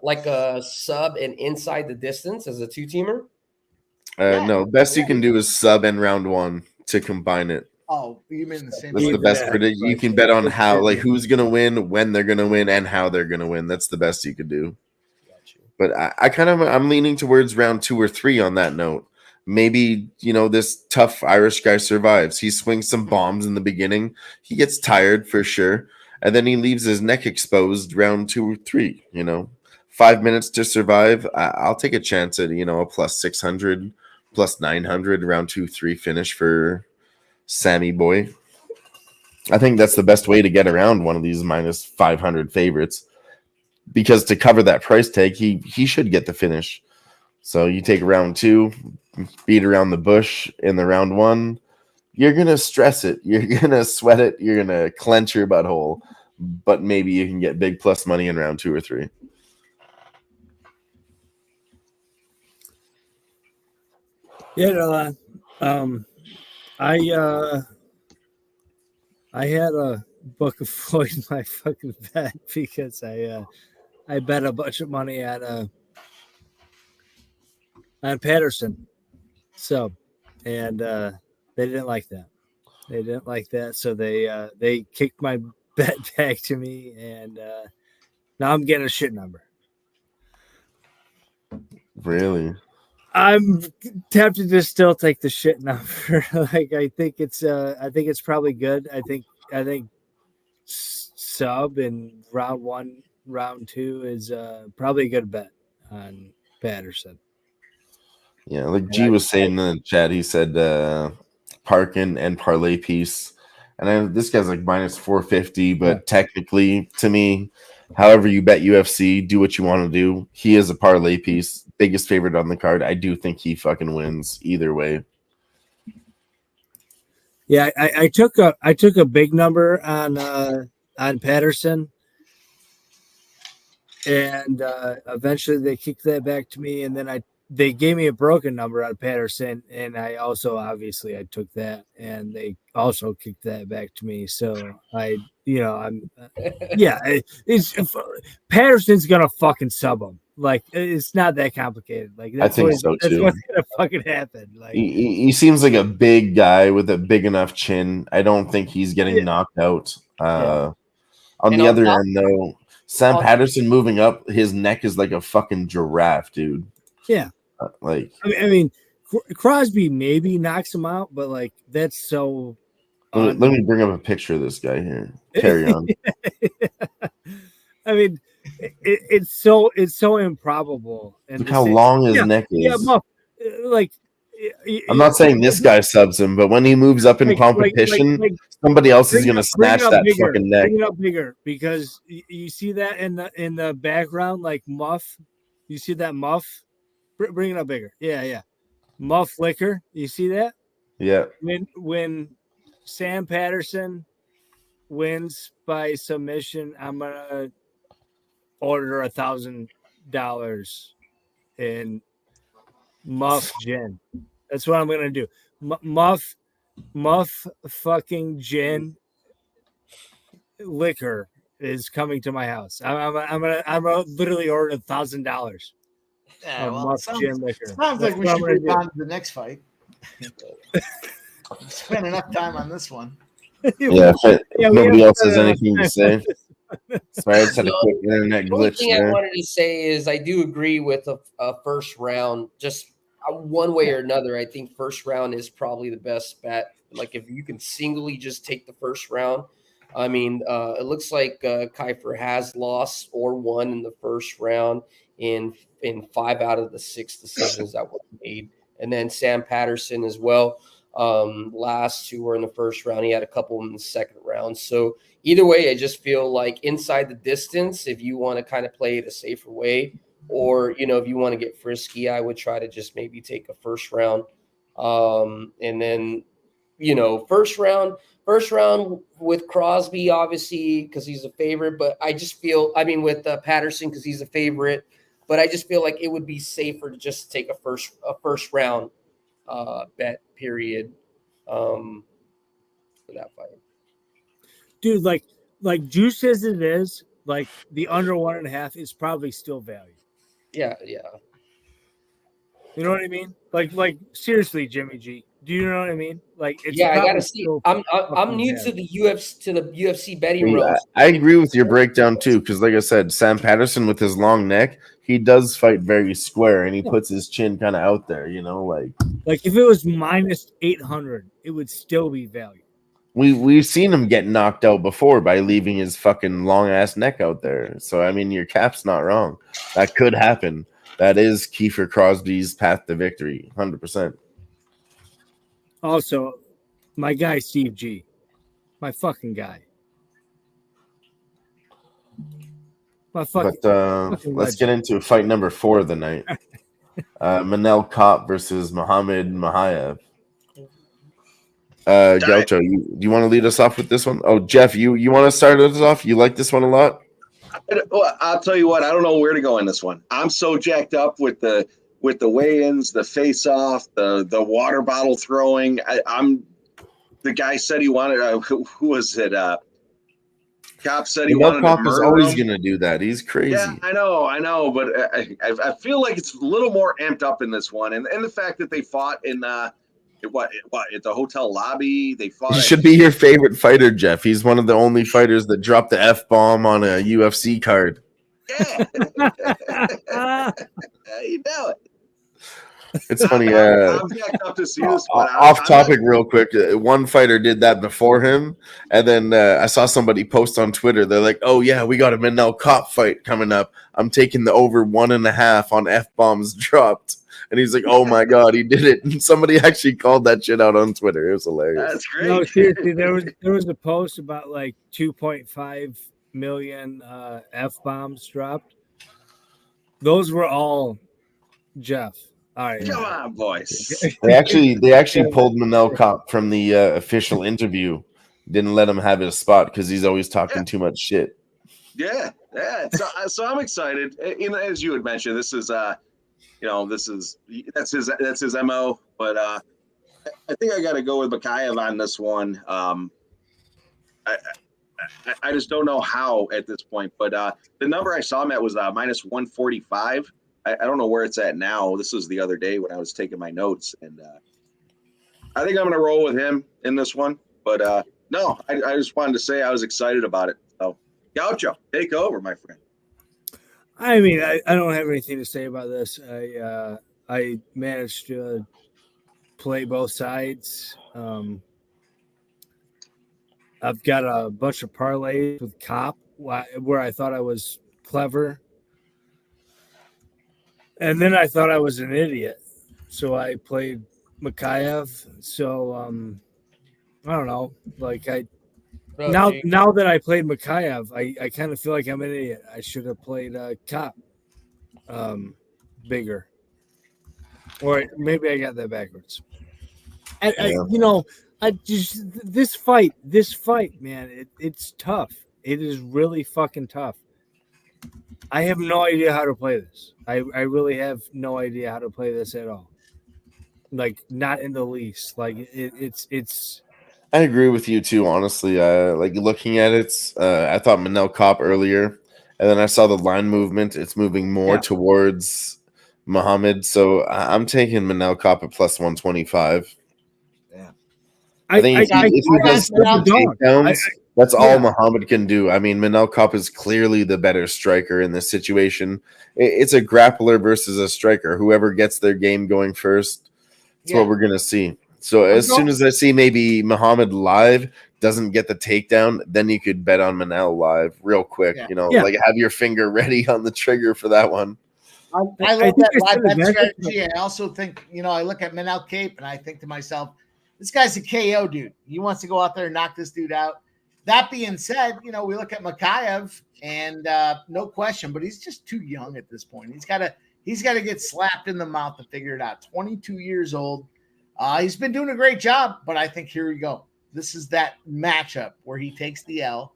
Like a sub and inside the distance as a 2-teamer? No, best you can do is sub in round 1 to combine it. Oh, you mean the same? That's the best predict. You can bet on how, like, who's gonna win, when they're gonna win, and how they're gonna win. That's the best you could do. But I'm leaning towards round 2 or 3 on that note. Maybe this tough Irish guy survives. He swings some bombs in the beginning. He gets tired for sure, and then he leaves his neck exposed round 2 or 3. 5 minutes to survive. I'll take a chance at a plus 600, plus 900 round 2-3 finish for Sammy boy. I think that's the best way to get around one of these minus 500 favorites, because to cover that price tag, he should get the finish. So you take round 2, beat around the bush in the round 1, you're gonna stress it, you're gonna sweat it, you're gonna clench your butthole, but maybe you can get big plus money in round 2 or 3. Yeah, I had a book of Floyd in my fucking bet because I bet a bunch of money on Patterson. So, and they didn't like that. They didn't like that, so they kicked my bet back to me, and now I'm getting a shit number. Really? I'm tempted to still take the shit number. Like I think it's probably good. I think sub in round 1, round 2 is probably a good bet on Patterson. Yeah, like G was saying in the chat, he said Parkin and parlay piece, and this guy's like minus 450, but technically to me, however you bet UFC, do what you want to do. He is a parlay piece, biggest favorite on the card. I do think he fucking wins either way. Yeah, I took a big number on Patterson, and eventually they kicked that back to me, and then they gave me a broken number on Patterson, and I took that, and they also kicked that back to me. So Patterson's gonna fucking sub him. Like it's not that complicated. Like I think so that's too. what's gonna fucking happen. Like He seems like a big guy with a big enough chin. I don't think he's getting knocked out. On And the on other top- end, though, Sam Patterson moving up, his neck is like a fucking giraffe, dude. yeah. Like I mean, Crosby maybe knocks him out, but like that's so. let me bring up a picture of this guy here. Carry on. I mean, it's so improbable. And Look how long his neck is. Yeah, Muff, like I'm not saying this guy subs him, but when he moves up in competition, somebody else is going to snatch that fucking neck. Bring it up bigger because you see that in the background, like Muff. You see that Muff? Bring it up bigger. Yeah. Muff Liquor. You see that? Yeah. When Sam Patterson wins by submission, I'm gonna order $1,000 in Muff Gin. That's what I'm gonna do. Muff fucking Gin Liquor is coming to my house. I'm gonna literally order $1,000. Yeah, well, Gin Liquor. Sounds like we should move on to the next fight. Spend enough time on this one. Yeah, if nobody else has anything to say. Sorry, I just had a quick internet The only glitch thing there. I wanted to say is I do agree with a first round, just one way or another. I think first round is probably the best bet. Like if you can singly just take the first round. I mean, it looks like Kiefer has lost or won in the first round in 5 out of the 6 decisions that were made. And then Sam Patterson as well. Last 2 were in the first round. He had a couple in the second round. So either way, I just feel like inside the distance, if you want to kind of play it a safer way, or, if you want to get frisky, I would try to just maybe take a first round. And then, first round with Crosby, obviously, because he's a favorite. But I just feel, with Patterson, because he's a favorite. But I just feel like it would be safer to just take a first round bet period for that fight. Dude, like juice as it is, like the under 1.5 is probably still value. Yeah. You know what I mean? Like seriously, Jimmy G. Do you know what I mean? Like it's I gotta see. I'm new to the UFC betting realm. I agree with your breakdown too, because like I said, Sam Patterson with his long neck, he does fight very square, and he puts his chin kind of out there. Like if it was minus 800, it would still be value. We've seen him get knocked out before by leaving his fucking long ass neck out there. So your cap's not wrong. That could happen. That is Kiefer Crosby's path to victory, 100%. Also, my guy Steve G, my fucking guy. Let's get into fight number 4 of the night. Manel Kape versus Muhammad Mokaev. Gaucho, do you want to lead us off with this one? Oh, Jeff, you want to start us off? You like this one a lot? I'll tell you what. I don't know where to go in this one. I'm so jacked up with the weigh-ins, the face-off, the water bottle throwing. The guy said he wanted. Who was it? Cop said he wanted to murder is always him. going to do that. He's crazy. Yeah, I know, but I feel like it's a little more amped up in this one, and the fact that they fought in at the hotel lobby. They fought. He should be your favorite fighter, Jeff. He's one of the only fighters that dropped the F-bomb on a UFC card. Yeah, you know it. It's funny. I'm jacked up to see this one. Off topic, real quick. One fighter did that before him, and then I saw somebody post on Twitter. They're like, "Oh yeah, we got a Manel Kape fight coming up. I'm taking the over 1.5 on F-bombs dropped." And he's like, "Oh my god, he did it!" And somebody actually called that shit out on Twitter. It was hilarious. That's great. No, seriously, there was a post about like 2.5 million F-bombs dropped. Those were all Jeff. All right, come on, boys. They actually pulled Manel Kape from the official interview. Didn't let him have his spot because he's always talking too much shit. Yeah. So I'm excited. As you had mentioned, this is that's his MO. But I think I got to go with Mokaev on this one. I I just don't know how at this point. But the number I saw him at was minus 145. I don't know where it's at now. This was the other day when I was taking my notes, and I think I'm going to roll with him in this one. But no, I just wanted to say I was excited about it. So, Gaucho, take over, my friend. I mean, I don't have anything to say about this. I managed to play both sides. I've got a bunch of parlays with Cop where I thought I was clever. And then I thought I was an idiot. So I played Mikhaev. So I don't know. Like now that I played Mikhaev, I kind of feel like I'm an idiot. I should have played Cop bigger. Or maybe I got that backwards. I just this fight, man, it's tough. It is really fucking tough. I have no idea how to play this. I really have no idea how to play this at all. Like, not in the least. Like, it's. I agree with you too. Honestly, like looking at it, I thought Manel Cop earlier, and then I saw the line movement. It's moving more towards Muhammad, so I'm taking Manel Cop at plus 125. Yeah, I think if he does takedowns, that's all Muhammad can do. I mean, Manel Cop is clearly the better striker in this situation. It's a grappler versus a striker. Whoever gets their game going first, that's what we're gonna see. So as soon as I see maybe Muhammad live doesn't get the takedown, then you could bet on Manel live real quick. Like have your finger ready on the trigger for that one. I love that live bet strategy. I also think, I look at Manel Cape and I think to myself, this guy's a KO dude. He wants to go out there and knock this dude out. That being said, we look at Mikhaev and no question, but he's just too young at this point. He's got to get slapped in the mouth to figure it out. 22 years old. He's been doing a great job, but I think here we go. This is that matchup where he takes the L,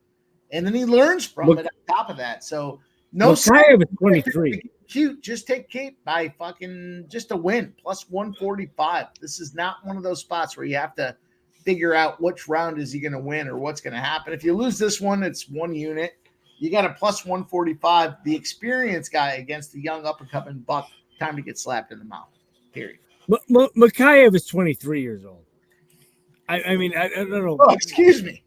and then he learns from it on top of that. So Mikhaev is 23. Cute, just take Cape by fucking just a win, plus 145. This is not one of those spots where you have to figure out which round is he going to win or what's going to happen. If you lose this one, it's one unit. You got a plus 145. The experienced guy against the young up-and-coming buck. Time to get slapped in the mouth. Period. Mikhaev is 23 years old. I mean, I don't know. Oh, excuse me.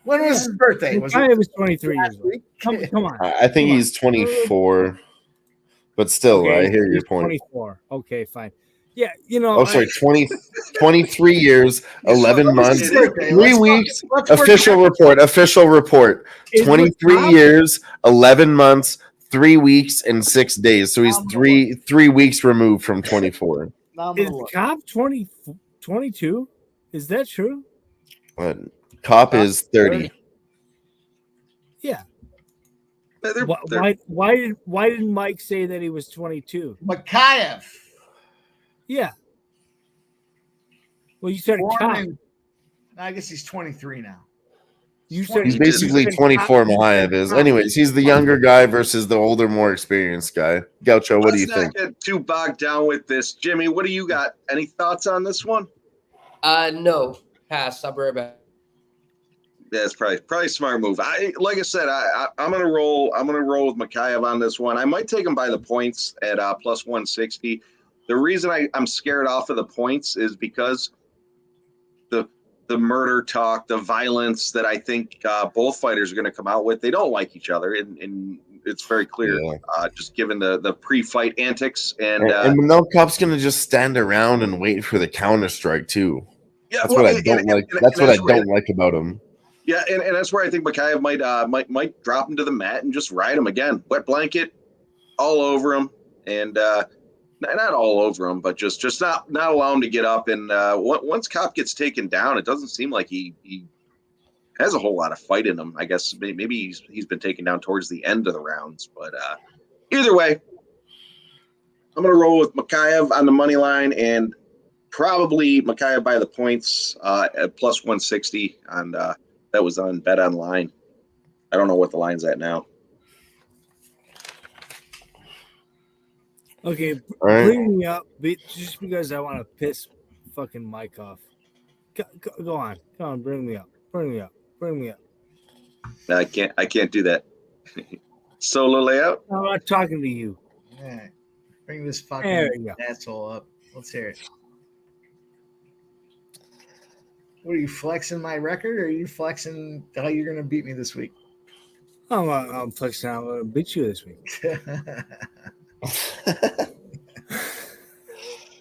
When was his birthday? Mikhaev was 23 years old. Come on. I think he's 24, but still, I hear your point. 24. Okay, fine. Yeah, 23 years, 11 months, 3 weeks. Official report. 23 years, 11 months, 3 weeks, and 6 days. So he's three weeks removed from 24. Is Cop 22? Is that true? Cop is 30. Yeah. Why didn't Mike say that he was 22? Mikhaev. Yeah. Well, you said Cop. I guess he's 23 now. He's basically 24. Mikhaev is. Anyways, he's the younger guy versus the older, more experienced guy. Gaucho, what do you think? Let's not get too bogged down with this. Jimmy, what do you got? Any thoughts on this one? No. Pass. I'll be right back. Yeah, it's probably a smart move. Like I said, I'm gonna roll. I'm gonna roll with Mikhaev on this one. I might take him by the points at plus 160. The reason I'm scared off of the points is because the murder talk, the violence that I think both fighters are going to come out with. They don't like each other, and it's very clear, just given the pre-fight antics. And Manel Cop's going to just stand around and wait for the counter strike too. Yeah, that's what I don't like. That's what I don't like about him. Yeah, and that's where I think Mikhaev might drop him to the mat and just ride him again, wet blanket all over him, and not all over him, but just not allow him to get up. And once Cop gets taken down, it doesn't seem like he has a whole lot of fight in him. I guess maybe he's been taken down towards the end of the rounds. But either way, I'm going to roll with Mikhaev on the money line and probably Mikhaev by the points at plus 160 on that was on Bet Online. I don't know what the line's at now. Okay, bring me up just because I want to piss fucking Mike off. Go on. Come on, bring me up. Bring me up. I can't do that. Solo layout. I'm not talking to you. All right. Bring this There fucking you go. asshole up. Let's hear it. What are you flexing my record, or are you flexing how you're gonna beat me this week? I'm flexing out. I'm going to beat you this week.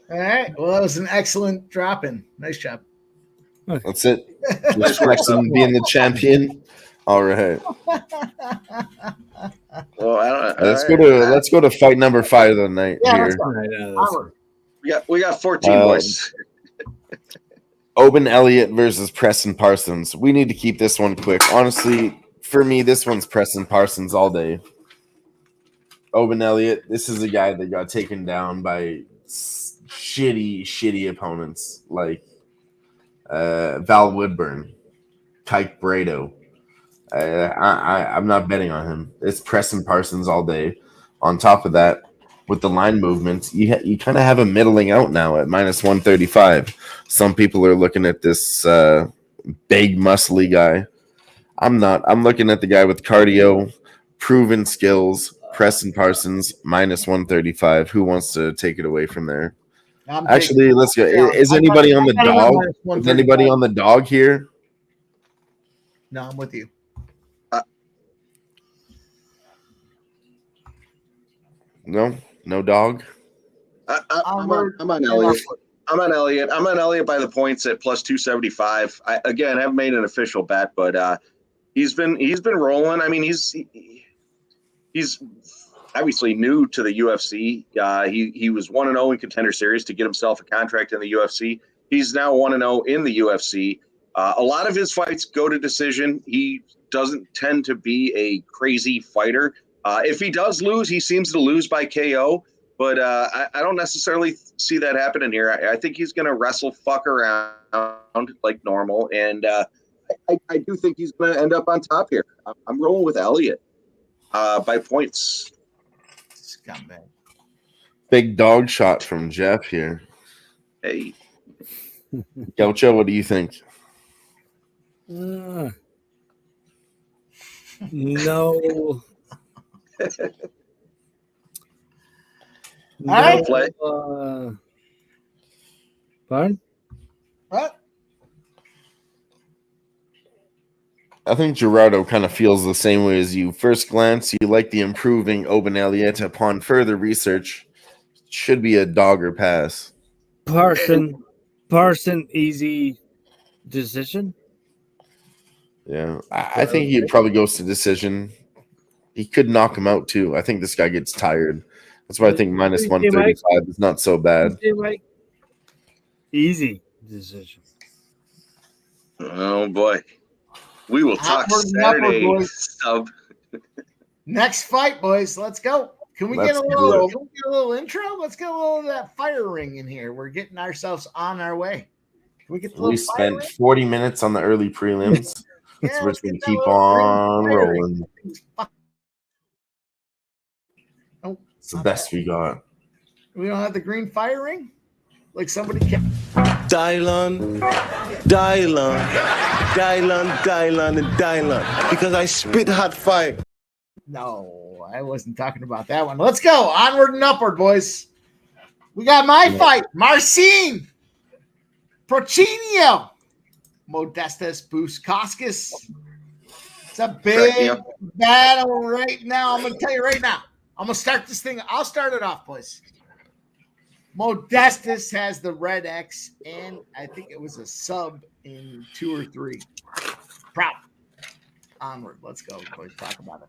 All right. Well, that was an excellent drop in. Nice job. That's it. Just flexing being the champion. All right. Well, I don't. Let's go to fight number 5 of the night Yeah, here. let's go. Onward. We got 14 boys. Oban Elliott versus Preston Parsons. We need to keep this one quick. Honestly, for me, this one's Preston Parsons all day. Oban Elliott, this is a guy that got taken down by shitty opponents like Val Woodburn, Kike Brado. I'm not betting on him. It's Preston Parsons all day. On top of that, with the line movements, you kind of have a middling out now at minus 135. Some people are looking at this big, muscly guy. I'm not. I'm looking at the guy with cardio, proven skills, Preston Parsons, minus 135. Who wants to take it away from there? Actually, let's go. Is anybody on the dog? Is anybody on the dog here? No, I'm with you. No dog. I'm on Elliott. I'm on Elliott by the points at plus 275. I haven't made an official bet, but he's been rolling. I mean, he's obviously new to the UFC. He was 1-0 in Contender Series to get himself a contract in the UFC. He's now 1-0 in the UFC. A lot of his fights go to decision. He doesn't tend to be a crazy fighter. If he does lose, he seems to lose by KO. But I don't necessarily see that happening here. I think he's going to wrestle fuck around like normal. And I do think he's going to end up on top here. I'm rolling with Elliott by points. Scumbag. Big dog shot from Jeff here. Hey. Gaucho, what do you think? No. All right. Play. Pardon? What? I think Gerardo kind of feels the same way as you. First glance, you like the improving Oban Elliott. Upon further research, should be a dog or pass. Parson, easy decision. Yeah, I think he probably goes to decision. He could knock him out too. I think this guy gets tired. That's why I think minus 135 is not so bad. Easy decision. Oh boy, we will talk Saturday. Next fight, boys. Let's go. Can we get a little intro? Let's get a little of that fire ring in here. We're getting ourselves on our way. Can we get the We spent 40 minutes on the early prelims. Yeah, so we're just going to keep on rolling. Oh, it's the best we got. We don't have the green fire ring? Like somebody can. Dylon, because I spit hot fire. No, I wasn't talking about that one. Let's go. Onward and upward, boys. We got my fight. Marcin Prochinio. Modestus Buskauskas. It's a big battle right now. I'm going to tell you right now. I'm going to start this thing. I'll start it off, boys. Modestus has the red X, and I think it was a sub in 2 or 3. Proud. Onward. Let's go, boys. Talk about it.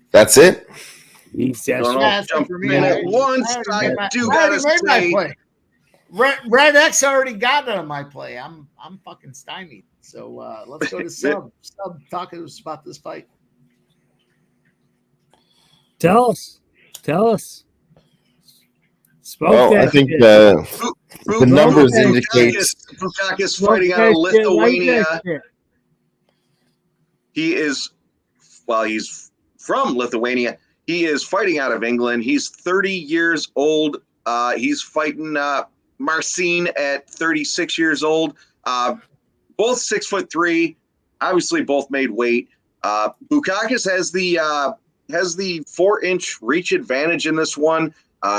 That's it? Jump in at once. I do gotta say. Red X already got it on my play. I'm fucking stymied. So let's go to sub. Sub, talk to us about this fight. Tell us. I think the numbers indicate Buskauskas fighting out of Lithuania. He's from Lithuania. He is fighting out of England. He's 30 years old. He's fighting Marcin at 36 years old. both 6'3", obviously both made weight. Bukakis has the 4-inch reach advantage in this one.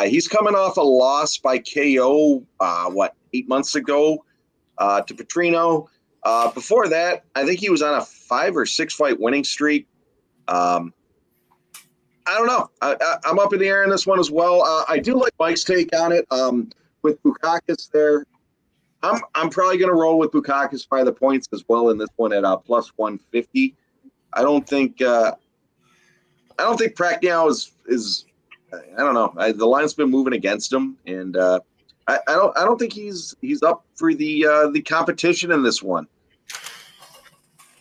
He's coming off a loss by KO, 8 months ago to Petrino. Before that, I think he was on a 5 or 6 fight winning streak. I don't know. I'm up in the air in this one as well. I do like Mike's take on it with Bukakis there. I'm probably going to roll with Bukakis by the points as well in this one at plus 150. I don't think Pacquiao is. I don't know. The line's been moving against him, and I don't think he's up for the competition in this one.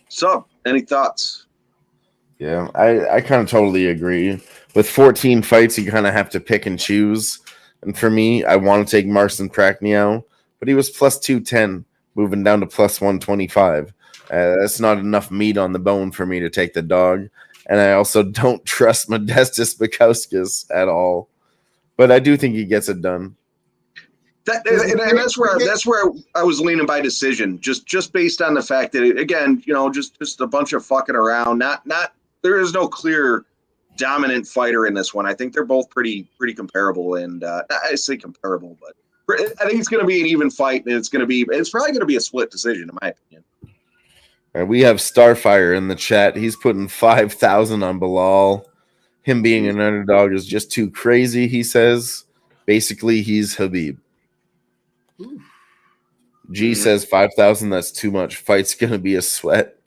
So, any thoughts? Yeah, I kind of totally agree. With 14 fights, you kind of have to pick and choose. And for me, I want to take Marcin Pacquiao, but he was plus 210, moving down to plus 125. That's not enough meat on the bone for me to take the dog. And I also don't trust Modestas Bukauskas at all. But I do think he gets it done. That's where I was leaning by decision, just based on the fact that, again, just a bunch of fucking around. Not there is no clear dominant fighter in this one. I think they're both pretty comparable, and I say comparable, but I think it's going to be an even fight, and it's probably going to be a split decision, in my opinion. And we have Starfire in the chat. He's putting 5,000 on Bilal. Him being an underdog is just too crazy, he says. Basically, he's Habib. G says 5,000. That's too much. Fight's going to be a sweat.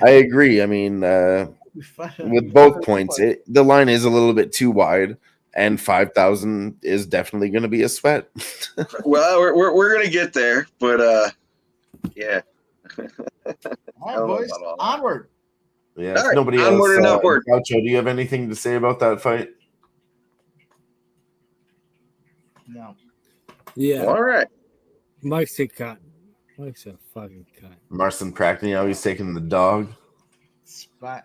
I agree. I mean, with both points, the line is a little bit too wide, and 5,000 is definitely going to be a sweat. Well, we're going to get there, but yeah. All right, boys, onward. Yeah, right, nobody onward else. and upward. Gaucho, do you have anything to say about that fight? No. Yeah. All right. Mike's a cunt. Mike's a fucking cunt. Marcin Pacquiao, he's taking the dog. I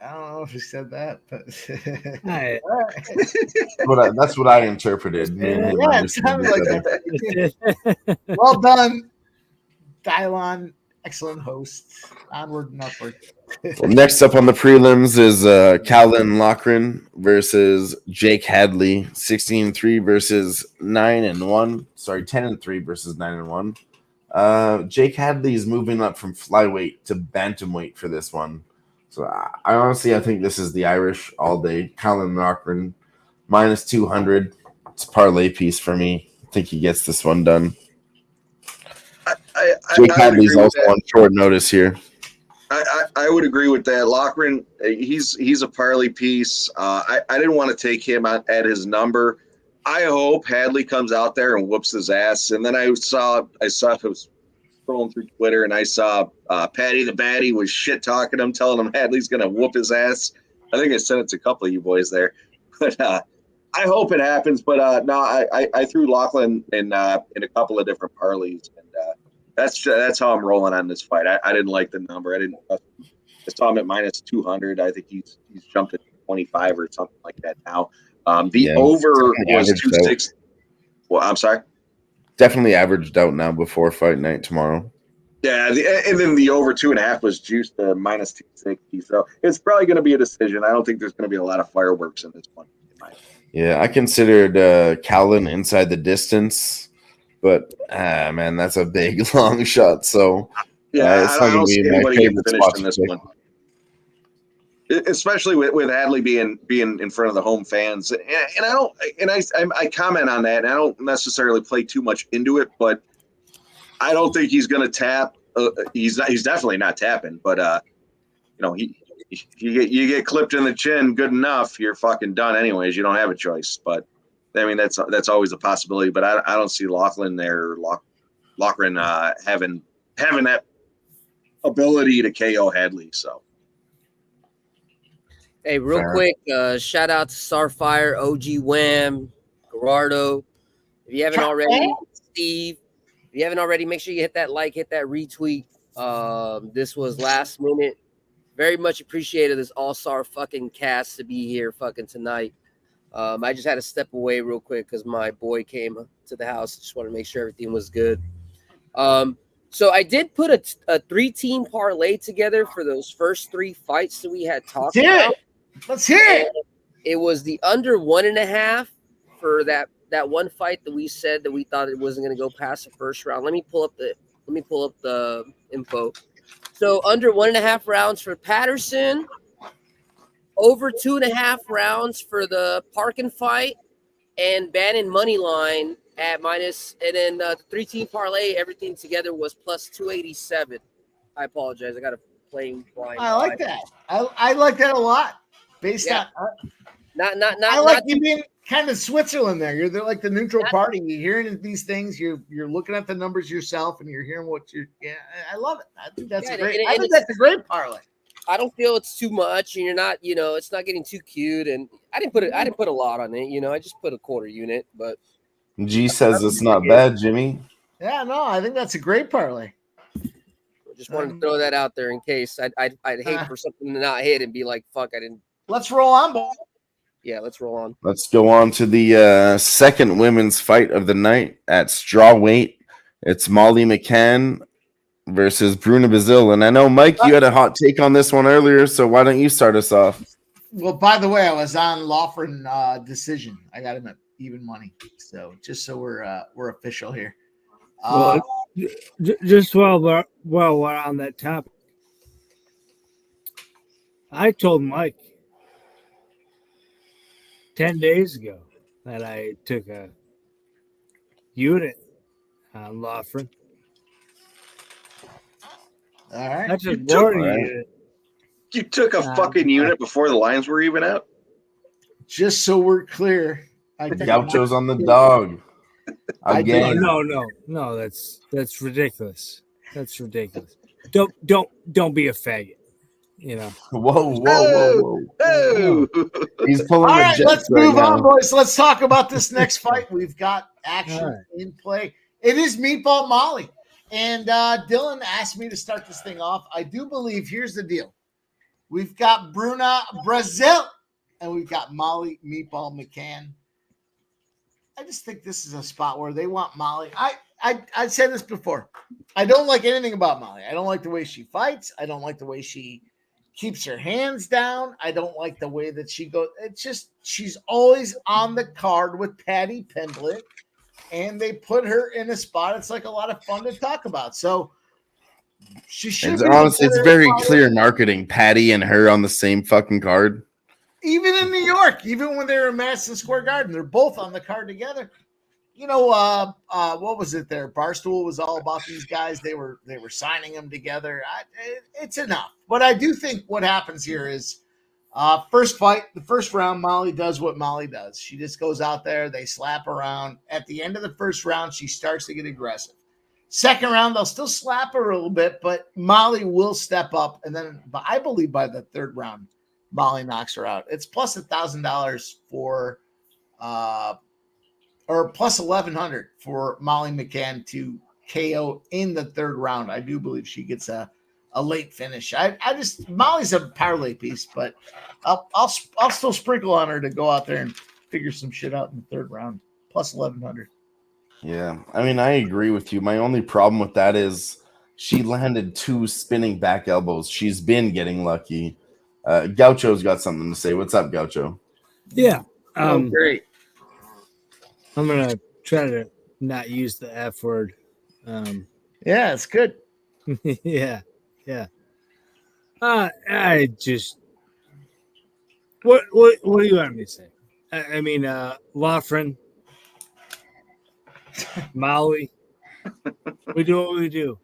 don't know if he said that, but Hey. That's what I interpreted. Yeah, it sounded like that. Well done, Dylon. Excellent host. Onward and upward. Well, next up on the prelims is Calvin Loughran versus Jake Hadley. 16-3 versus 9-1. Sorry, 10-3 versus 9-1. Jake Hadley is moving up from flyweight to bantamweight for this one. So I honestly, I think this is the Irish all day. Calvin Loughran minus 200. It's a parlay piece for me. I think he gets this one done. Jake Hadley's also on short notice here. I would agree with that. Loughran, he's a parlay piece. I didn't want to take him at his number. I hope Hadley comes out there and whoops his ass. And then I saw I was scrolling through Twitter, and I saw Patty the Batty was shit talking him, telling him Hadley's gonna whoop his ass. I think I sent it to a couple of you boys there, but I hope it happens. But no, I threw Loughran in a couple of different parlays, and that's how I'm rolling on this fight. I didn't like the number. I saw him at minus 200. I think he's jumped to 25 or something like that now. The over was 260. Well, I'm sorry. Definitely averaged out now before fight night tomorrow. Yeah, and then the over 2.5 was juiced to minus 260. So it's probably going to be a decision. I don't think there's going to be a lot of fireworks in this one. Yeah, I considered Calvin inside the distance, but man, that's a big long shot. So yeah, it's I don't see my anybody getting favorite finished spot in this to pick. one. Especially with Hadley being in front of the home fans, and I comment on that, and I don't necessarily play too much into it, but I don't think he's going to tap. He's definitely not tapping, but you get clipped in the chin, good enough, you're fucking done anyways. You don't have a choice, but I mean that's always a possibility. But I don't see Loughran having that ability to KO Hadley. So. Hey, real quick, shout out to Starfire, OG Wham, Gerardo. If you haven't already, Steve, if you haven't already, make sure you hit that like, hit that retweet. This was last minute. Very much appreciated this all-star fucking cast to be here fucking tonight. I just had to step away real quick because my boy came to the house. Just want to make sure everything was good. So I did put a 3-team parlay together for those first 3 fights that we had talked Let's hear about. it. Let's hear it. It was the under 1.5 for that one fight that we said that we thought it wasn't going to go past the first round. Let me pull up the info. So under 1.5 rounds for Patterson, over 2.5 rounds for the Parkin fight, and Bannon money line at minus, and then the 3-team parlay, everything together was plus 287. I apologize, I got a plain blind. I like that. I like that a lot. Based on, I like you being kind of Switzerland there. You're like the neutral party. You're hearing these things. You're looking at the numbers yourself, and you're hearing what you're. Yeah, I love it. I think that's a great. I think that's a great parlay. I don't feel it's too much, and you're not, it's not getting too cute. And I didn't put a lot on it. I just put a quarter unit. But G says it's not bad, Jimmy. Yeah, no, I think that's a great parlay. Just wanted to throw that out there in case. I'd hate for something to not hit and be like, fuck, I didn't. Let's roll on, boy. Yeah, let's roll on. Let's go on to the second women's fight of the night at straw weight. It's Molly McCann versus Bruna Bazil. And I know, Mike, you had a hot take on this one earlier, so why don't you start us off? Well, by the way, I was on Lawford decision. I got him at even money. So just so we're official here. Just while we're on that topic, I told Mike 10 days ago that I took a unit on Lawford. All right. That's a warning unit. You took a fucking unit before the lines were even out? Just so we're clear. Gaucho's on the dog. Again. No, that's ridiculous. That's ridiculous. Don't be a faggot. Whoa. He's pulling. All right, let's move on, boys. Let's talk about this next fight. We've got action in play. It is Meatball Molly. And Dylan asked me to start this thing off. I do believe, here's the deal. We've got Bruna Brazil, and we've got Molly Meatball McCann. I just think this is a spot where they want Molly. I said this before. I don't like anything about Molly. I don't like the way she fights. I don't like the way she keeps her hands down. I don't like the way that she goes. It's just she's always on the card with Patty Pimblett, and they put her in a spot. It's like a lot of fun to talk about. So she should. It's very clear marketing. Patty and her on the same fucking card. Even in New York, even when they were in Madison Square Garden, they're both on the card together. What was it there? Barstool was all about these guys. They were signing them together. It's enough. But I do think what happens here is first fight, the first round, Molly does what Molly does. She just goes out there. They slap around. At the end of the first round, she starts to get aggressive. Second round, they'll still slap her a little bit, but Molly will step up. And then I believe by the third round, Molly knocks her out. It's plus $1,000 for or plus 1,100 for Molly McCann to KO in the third round. I do believe she gets a late finish. Molly's a parlay piece, but I'll still sprinkle on her to go out there and figure some shit out in the third round. Plus 1,100. Yeah, I mean, I agree with you. My only problem with that is she landed 2 spinning back elbows. She's been getting lucky. Gaucho's got something to say. What's up, Gaucho? Yeah. Great. I'm going to try to not use the F word. Yeah, it's good. Yeah. I just what do you want me to say? I mean, Lawford, Molly, we do what we do.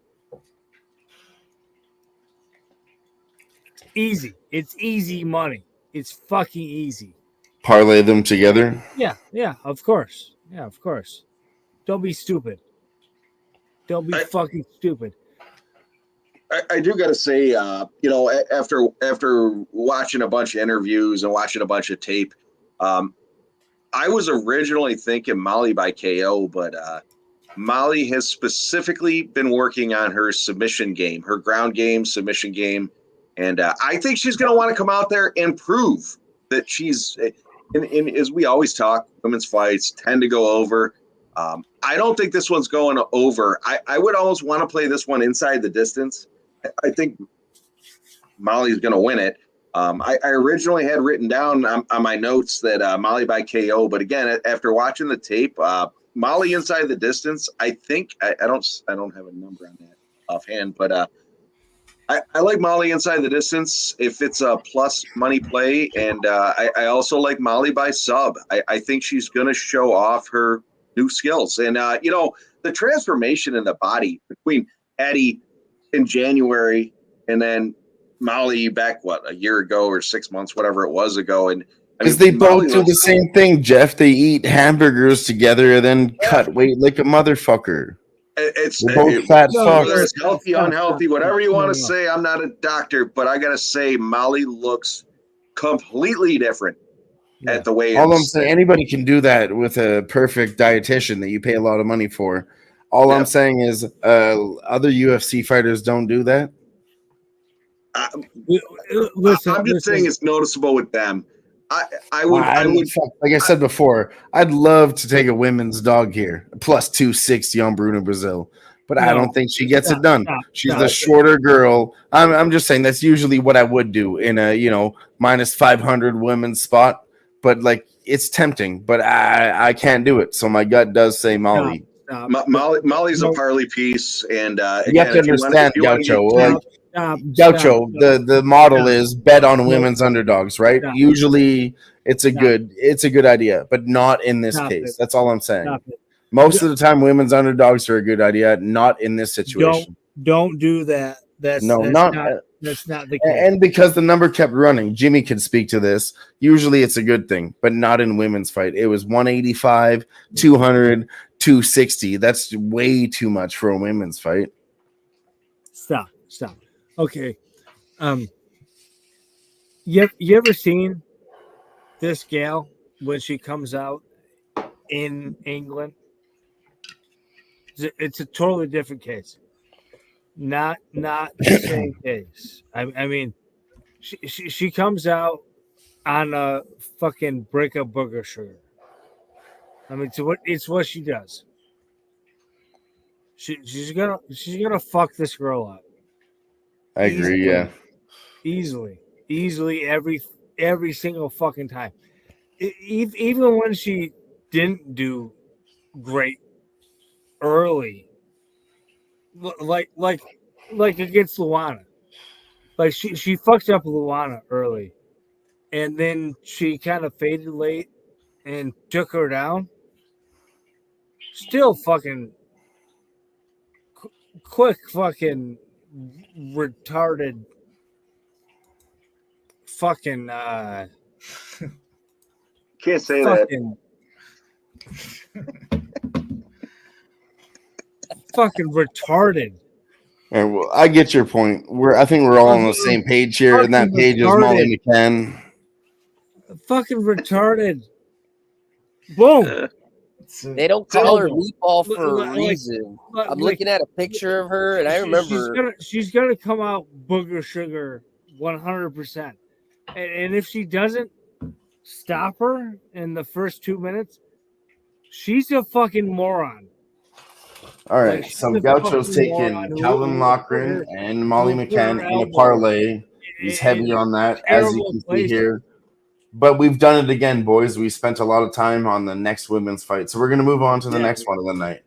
Easy. It's easy money. It's fucking easy. Parlay them together? Yeah, of course. Yeah, of course. Don't be stupid. Don't be fucking stupid. I do got to say, after watching a bunch of interviews and watching a bunch of tape, I was originally thinking Molly by KO, but Molly has specifically been working on her submission game, her ground game, submission game. And I think she's going to want to come out there and prove that she's, as we always talk, women's fights tend to go over. I don't think this one's going over. I would almost want to play this one inside the distance. I think Molly's going to win it. I originally had written down on my notes that Molly by KO, but again, after watching the tape, Molly inside the distance. I think I don't have a number on that offhand, but I like Molly inside the distance if it's a plus money play, and I also like Molly by sub. I think she's going to show off her new skills, and the transformation in the body between Addie in January and then Molly back a year ago or 6 months, whatever it was ago, and because they both do the same thing, Jeff. They eat hamburgers together and then cut weight like a motherfucker. We're both fat fucks. Whether it's healthy, unhealthy, whatever you want to say. I'm not a doctor, but I gotta say, Molly looks completely different at the way. All I'm saying, anybody can do that with a perfect dietitian that you pay a lot of money for. All I'm saying is, other UFC fighters don't do that. I'm just saying it's noticeable with them. I would, like I said before, I'd love to take a women's dog here, plus 260 on Bruno Brazil, but I don't think she gets it done. She's the shorter girl. I'm just saying that's usually what I would do in a minus 500 women's spot, but like it's tempting, but I can't do it. So my gut does say Molly. Molly's a parlay piece, and you have to understand, Gaucho. Gaucho, the model is bet on women's underdogs, right? Usually it's a good idea, but not in this case. That's all I'm saying. Most of the time women's underdogs are a good idea, not in this situation. Don't do that. That's not the case. And because the number kept running, Jimmy could speak to this. Usually it's a good thing, but not in women's fight. It was 185, 200, 260. That's way too much for a women's fight. Stop. Okay. You ever seen this gal when she comes out in England? It's a totally different case. Not the same case. I mean, she comes out on a fucking brick of booger sugar. I mean, it's what she does. She's gonna fuck this girl up. I agree. Easily every single fucking time. Even when she didn't do great early, like against Luana, like she fucked up Luana early, and then she kind of faded late and took her down. Still fucking quick, fucking retarded. Fucking can't say fucking, that. Fucking retarded. And I get your point. I think we're all on the same page here, and that page is Molly McCann. Fucking retarded. Boom. They don't call her meatball for a reason. I'm looking at a picture of her, and I remember she's gonna come out booger sugar 100%. And if she doesn't stop her in the first 2 minutes, she's a fucking moron. All right, so Gaucho's taking Calvin Loughran and Molly McCann in a parlay. He's heavy on that, as you can see here. But we've done it again, boys. We spent a lot of time on the next women's fight. So we're going to move on to the next one of the night.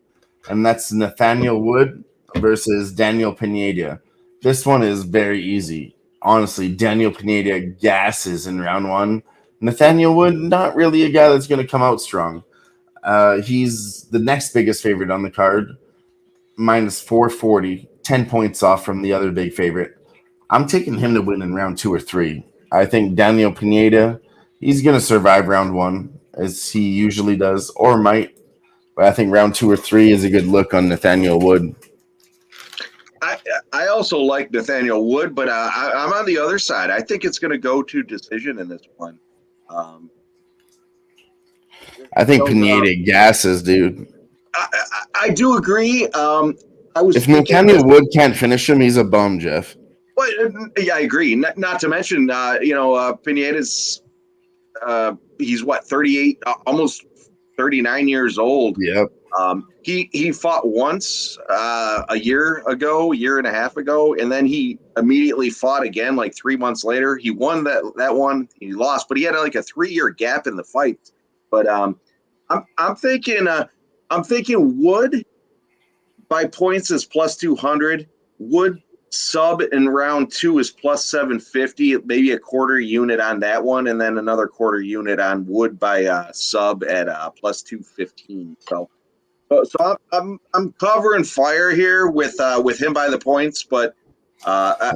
And that's Nathaniel Wood versus Daniel Pineda. This one is very easy. Honestly, Daniel Pineda gasses in round one. Nathaniel Wood, not really a guy that's going to come out strong. He's the next biggest favorite on the card, minus 440, 10 points off from the other big favorite. I'm taking him to win in round 2 or 3. I think Daniel Pineda, he's going to survive round 1, as he usually does, or might. But I think round 2 or 3 is a good look on Nathaniel Wood. I also like Nathaniel Wood, but I'm on the other side. I think it's going to go to decision in this one. I think Pineda gasses, dude. I do agree. If Nathaniel Wood can't finish him, he's a bum, Jeff. Well, yeah, I agree. Not to mention, Pineda's he's 38, almost 39 years old. Yep. He fought once a year and a half ago, and then he immediately fought again like 3 months later. He won that one. He lost, but he had like a 3-year gap in the fight. But I'm thinking Wood by points is plus 200. Wood sub in round 2 is plus 750. Maybe a quarter unit on that one, and then another quarter unit on Wood by sub at plus 215. So I'm covering fire here with him by the points, but I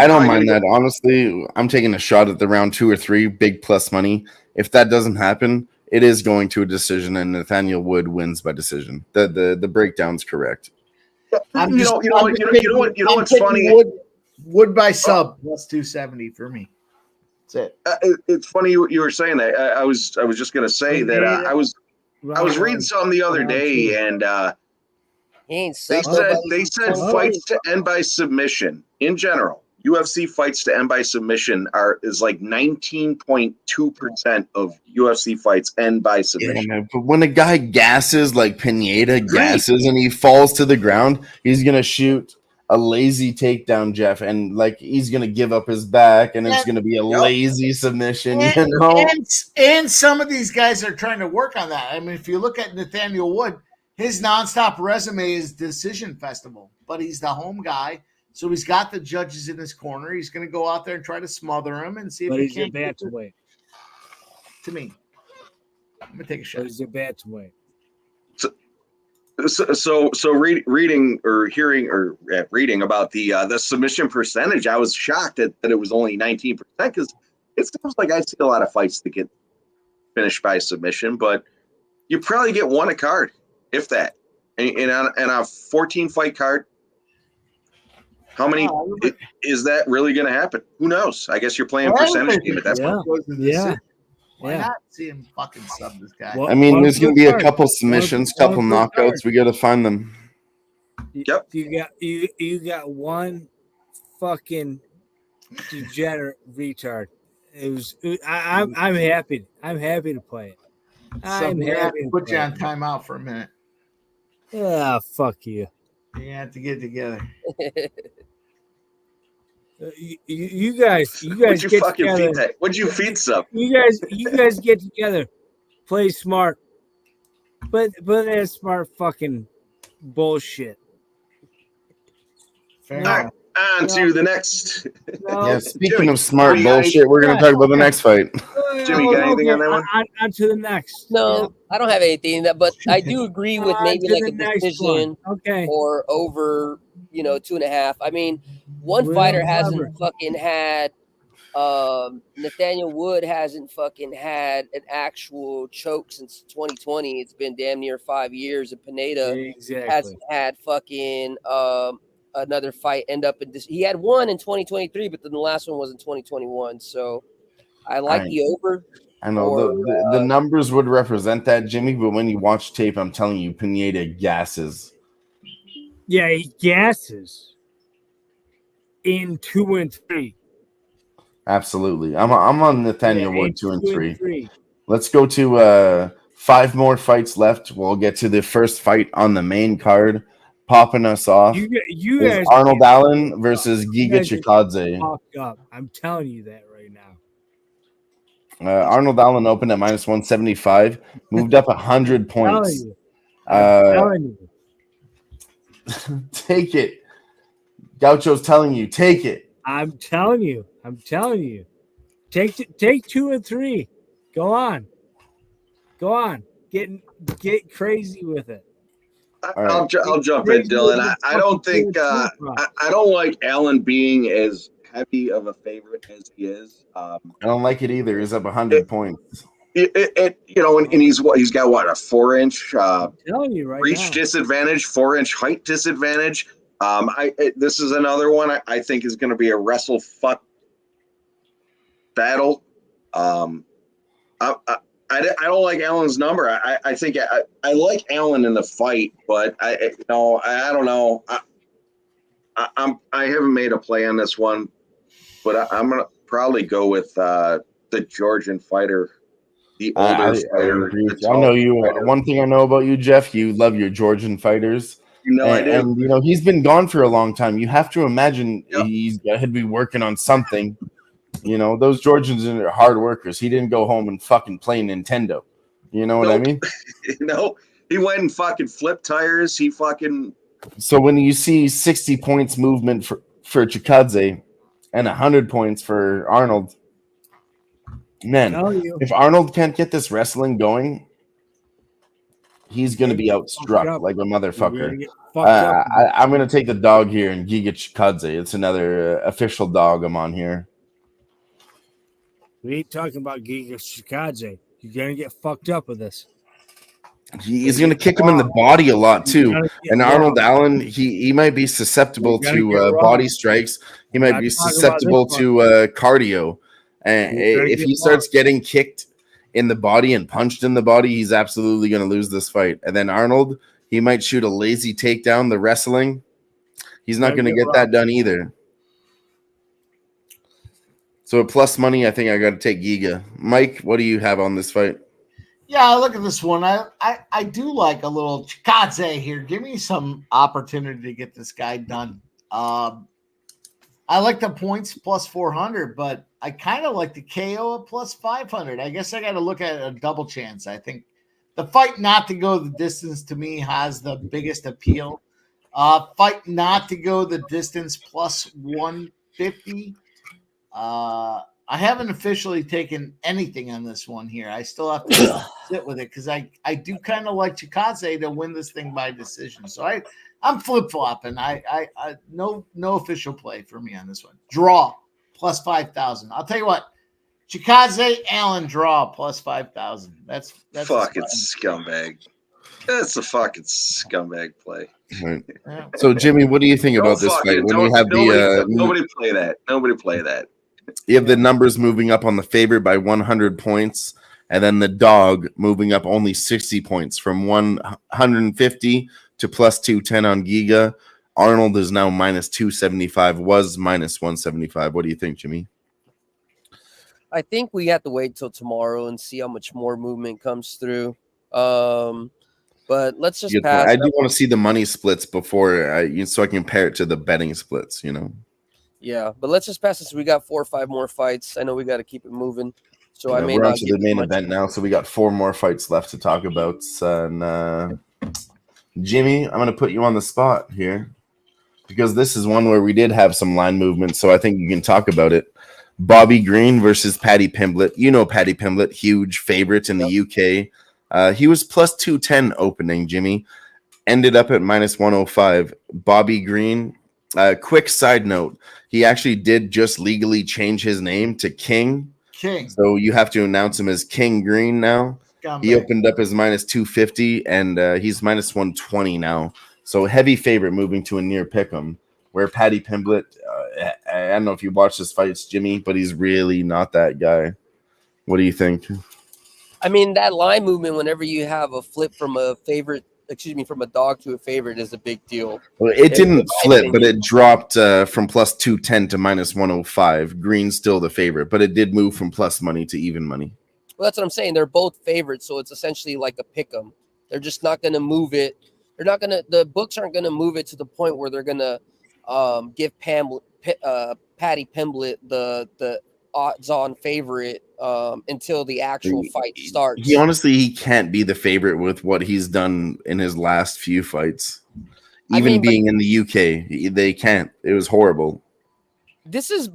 don't mind that. Honestly, I'm taking a shot at the round 2 or 3, big plus money. If that doesn't happen, it is going to a decision, and Nathaniel Wood wins by decision. The breakdown's correct. You know what's funny? Wood by sub plus 270 for me. That's it. It's funny you were saying that. I was just gonna say that I was reading something the other day, and they said fights to end by submission in general. UFC fights to end by submission is like 19.2% of UFC fights end by submission. Yeah, but when a guy gasses like Pineda gasses and he falls to the ground, he's gonna shoot a lazy takedown, Jeff, and like he's gonna give up his back, and it's gonna be a lazy submission. And some of these guys are trying to work on that. I mean, if you look at Nathaniel Wood, his nonstop resume is Decision Festival, but he's the home guy. So he's got the judges in his corner. He's going to go out there and try to smother him and see if he can't. But he's a bantamweight. To me, I'm going to take a shot. He's a bantamweight. So reading about the submission percentage, I was shocked that it was only 19%, because it seems like I see a lot of fights that get finished by submission, but you probably get one a card, if that. And on a 14-fight card, how many is that really going to happen? Who knows? I guess you're playing percentage game at that point. Why not see him fucking sub this guy? I mean, there's going to be a couple submissions, couple knockouts. We got to find them. Yep. You got one fucking degenerate retard. I'm happy. I'm happy to play it. I'm happy to put you on timeout for a minute. Yeah, fuck you. You have to get together. You guys What'd you get fucking together. feed that? What'd you feed some? You guys get together, play smart, but that smart fucking bullshit. Fair All right, on to the next. Speaking of smart bullshit, we're going to talk about the next fight. Jimmy, you got anything on that one? On to the next. No, I don't have anything but I do agree with maybe like a decision or over, 2.5. I mean, one fighter hasn't fucking had Nathaniel Wood hasn't fucking had an actual choke since 2020. It's been damn near 5 years, and Pineda hasn't had fucking another fight end up in this. He had one in 2023, but then the last one was in 2021. So I like the over. I know the numbers would represent that, Jimmy, but when you watch tape, I'm telling you, Pineda gasses. Yeah, he gasses in 2 and 3. Absolutely. I'm on Nathaniel Wood 2 and 3. Let's go to 5 more fights left. We'll get to the first fight on the main card. Popping us off. You guys Arnold Allen versus Giga Chikadze. I'm telling you that right now. Arnold Allen opened at minus 175, moved up 100 points. I'm telling you. Take it. Gaucho's telling you, take it. I'm telling you. Take 2 and 3. Go on. Get crazy with it. I'll jump in, Dylan. I don't think I don't like Allen being as heavy of a favorite as he is. I don't like it either. He's up 100 points. And he's got what, a 4-inch reach now. disadvantage, 4-inch height disadvantage. This is another one I think is going to be a wrestle fuck battle. I don't like Allen's number. I think I like Allen in the fight, but I don't know. I haven't made a play on this one, but I'm gonna probably go with the Georgian fighter the older I fighter. agree The with you. I know tall you. fighter. One thing I know about you, Jeff, you love your Georgian fighters. I do. And he's been gone for a long time. You have to imagine Yep. he'd be working on something. Those Georgians are hard workers. He didn't go home and fucking play Nintendo. You know what I mean? He went and fucking flipped tires. He fucking. So when you see 60 points movement for Chikadze and 100 points for Arnold, man, if Arnold can't get this wrestling going, he's going to be outstruck like a motherfucker. I'm going to take the dog here and Giga Chikadze. It's another official dog I'm on here. We ain't talking about Giga Chikadze. You're going to get fucked up with this. He's going to kick him in the body a lot too. And Arnold Allen, he might be susceptible to body strikes. He might be susceptible to cardio. And if he starts getting kicked in the body and punched in the body, he's absolutely going to lose this fight. And then Arnold, he might shoot a lazy takedown, the wrestling. He's not going to get that done either. So at plus money, I think I got to take Giga. Mike, what do you have on this fight? Yeah, look at this one. I do like a little Chikadze here. Give me some opportunity to get this guy done. I like the points plus 400, but I kind of like the KO at plus 500. I guess I got to look at a double chance. I think the fight not to go the distance to me has the biggest appeal. Fight not to go the distance plus 150. I haven't officially taken anything on this one here. I still have to sit with it because I do kind of like Chikadze to win this thing by decision. So I'm flip flopping. I no official play for me on this one. Draw plus 5,000. I'll tell you what, Chikadze Allen draw plus 5,000. That's fucking scumbag. That's a fucking scumbag play. Right. So Jimmy, what do you think about this fight? When you have nobody play that. Nobody play that. You have the numbers moving up on the favorite by 100 points, and then the dog moving up only 60 points from 150 to plus 210 on Giga. Arnold is now minus 275, was minus 175. What do you think, Jimmy? I think we have to wait till tomorrow and see how much more movement comes through. But let's just pass. I do want to see the money splits before, so I can compare it to the betting splits, Yeah, but let's just pass this. We got 4 or 5 more fights. I know we got to keep it moving. So I may we're not on to the main event now. So we got 4 more fights left to talk about. And Jimmy, I'm going to put you on the spot here because this is one where we did have some line movement. So I think you can talk about it. Bobby Green versus Paddy Pimblett. Paddy Pimblett, huge favorite in the UK. He was plus 210 opening, Jimmy. Ended up at minus 105. Bobby Green. Quick side note, he actually did just legally change his name to King. So you have to announce him as King Green now. He opened up as minus 250, and he's minus 120 now. So heavy favorite moving to a near pick'em, where Paddy Pimblett, I don't know if you watch his fights, Jimmy, but he's really not that guy. What do you think? I mean, that line movement, whenever you have a flip from a dog to a favorite is a big deal. Well, it didn't flip, but it dropped from plus 210 to minus 105. Green's still the favorite, but it did move from plus money to even money. Well, that's what I'm saying. They're both favorites, so it's essentially like a pick 'em. They're just not going to move it. The books aren't going to move it to the point where they're going to give Paddy Pimblett the odds-on favorite until the actual fight starts. He can't be the favorite with what he's done in his last few fights. Even being in the UK, they can't. It was horrible.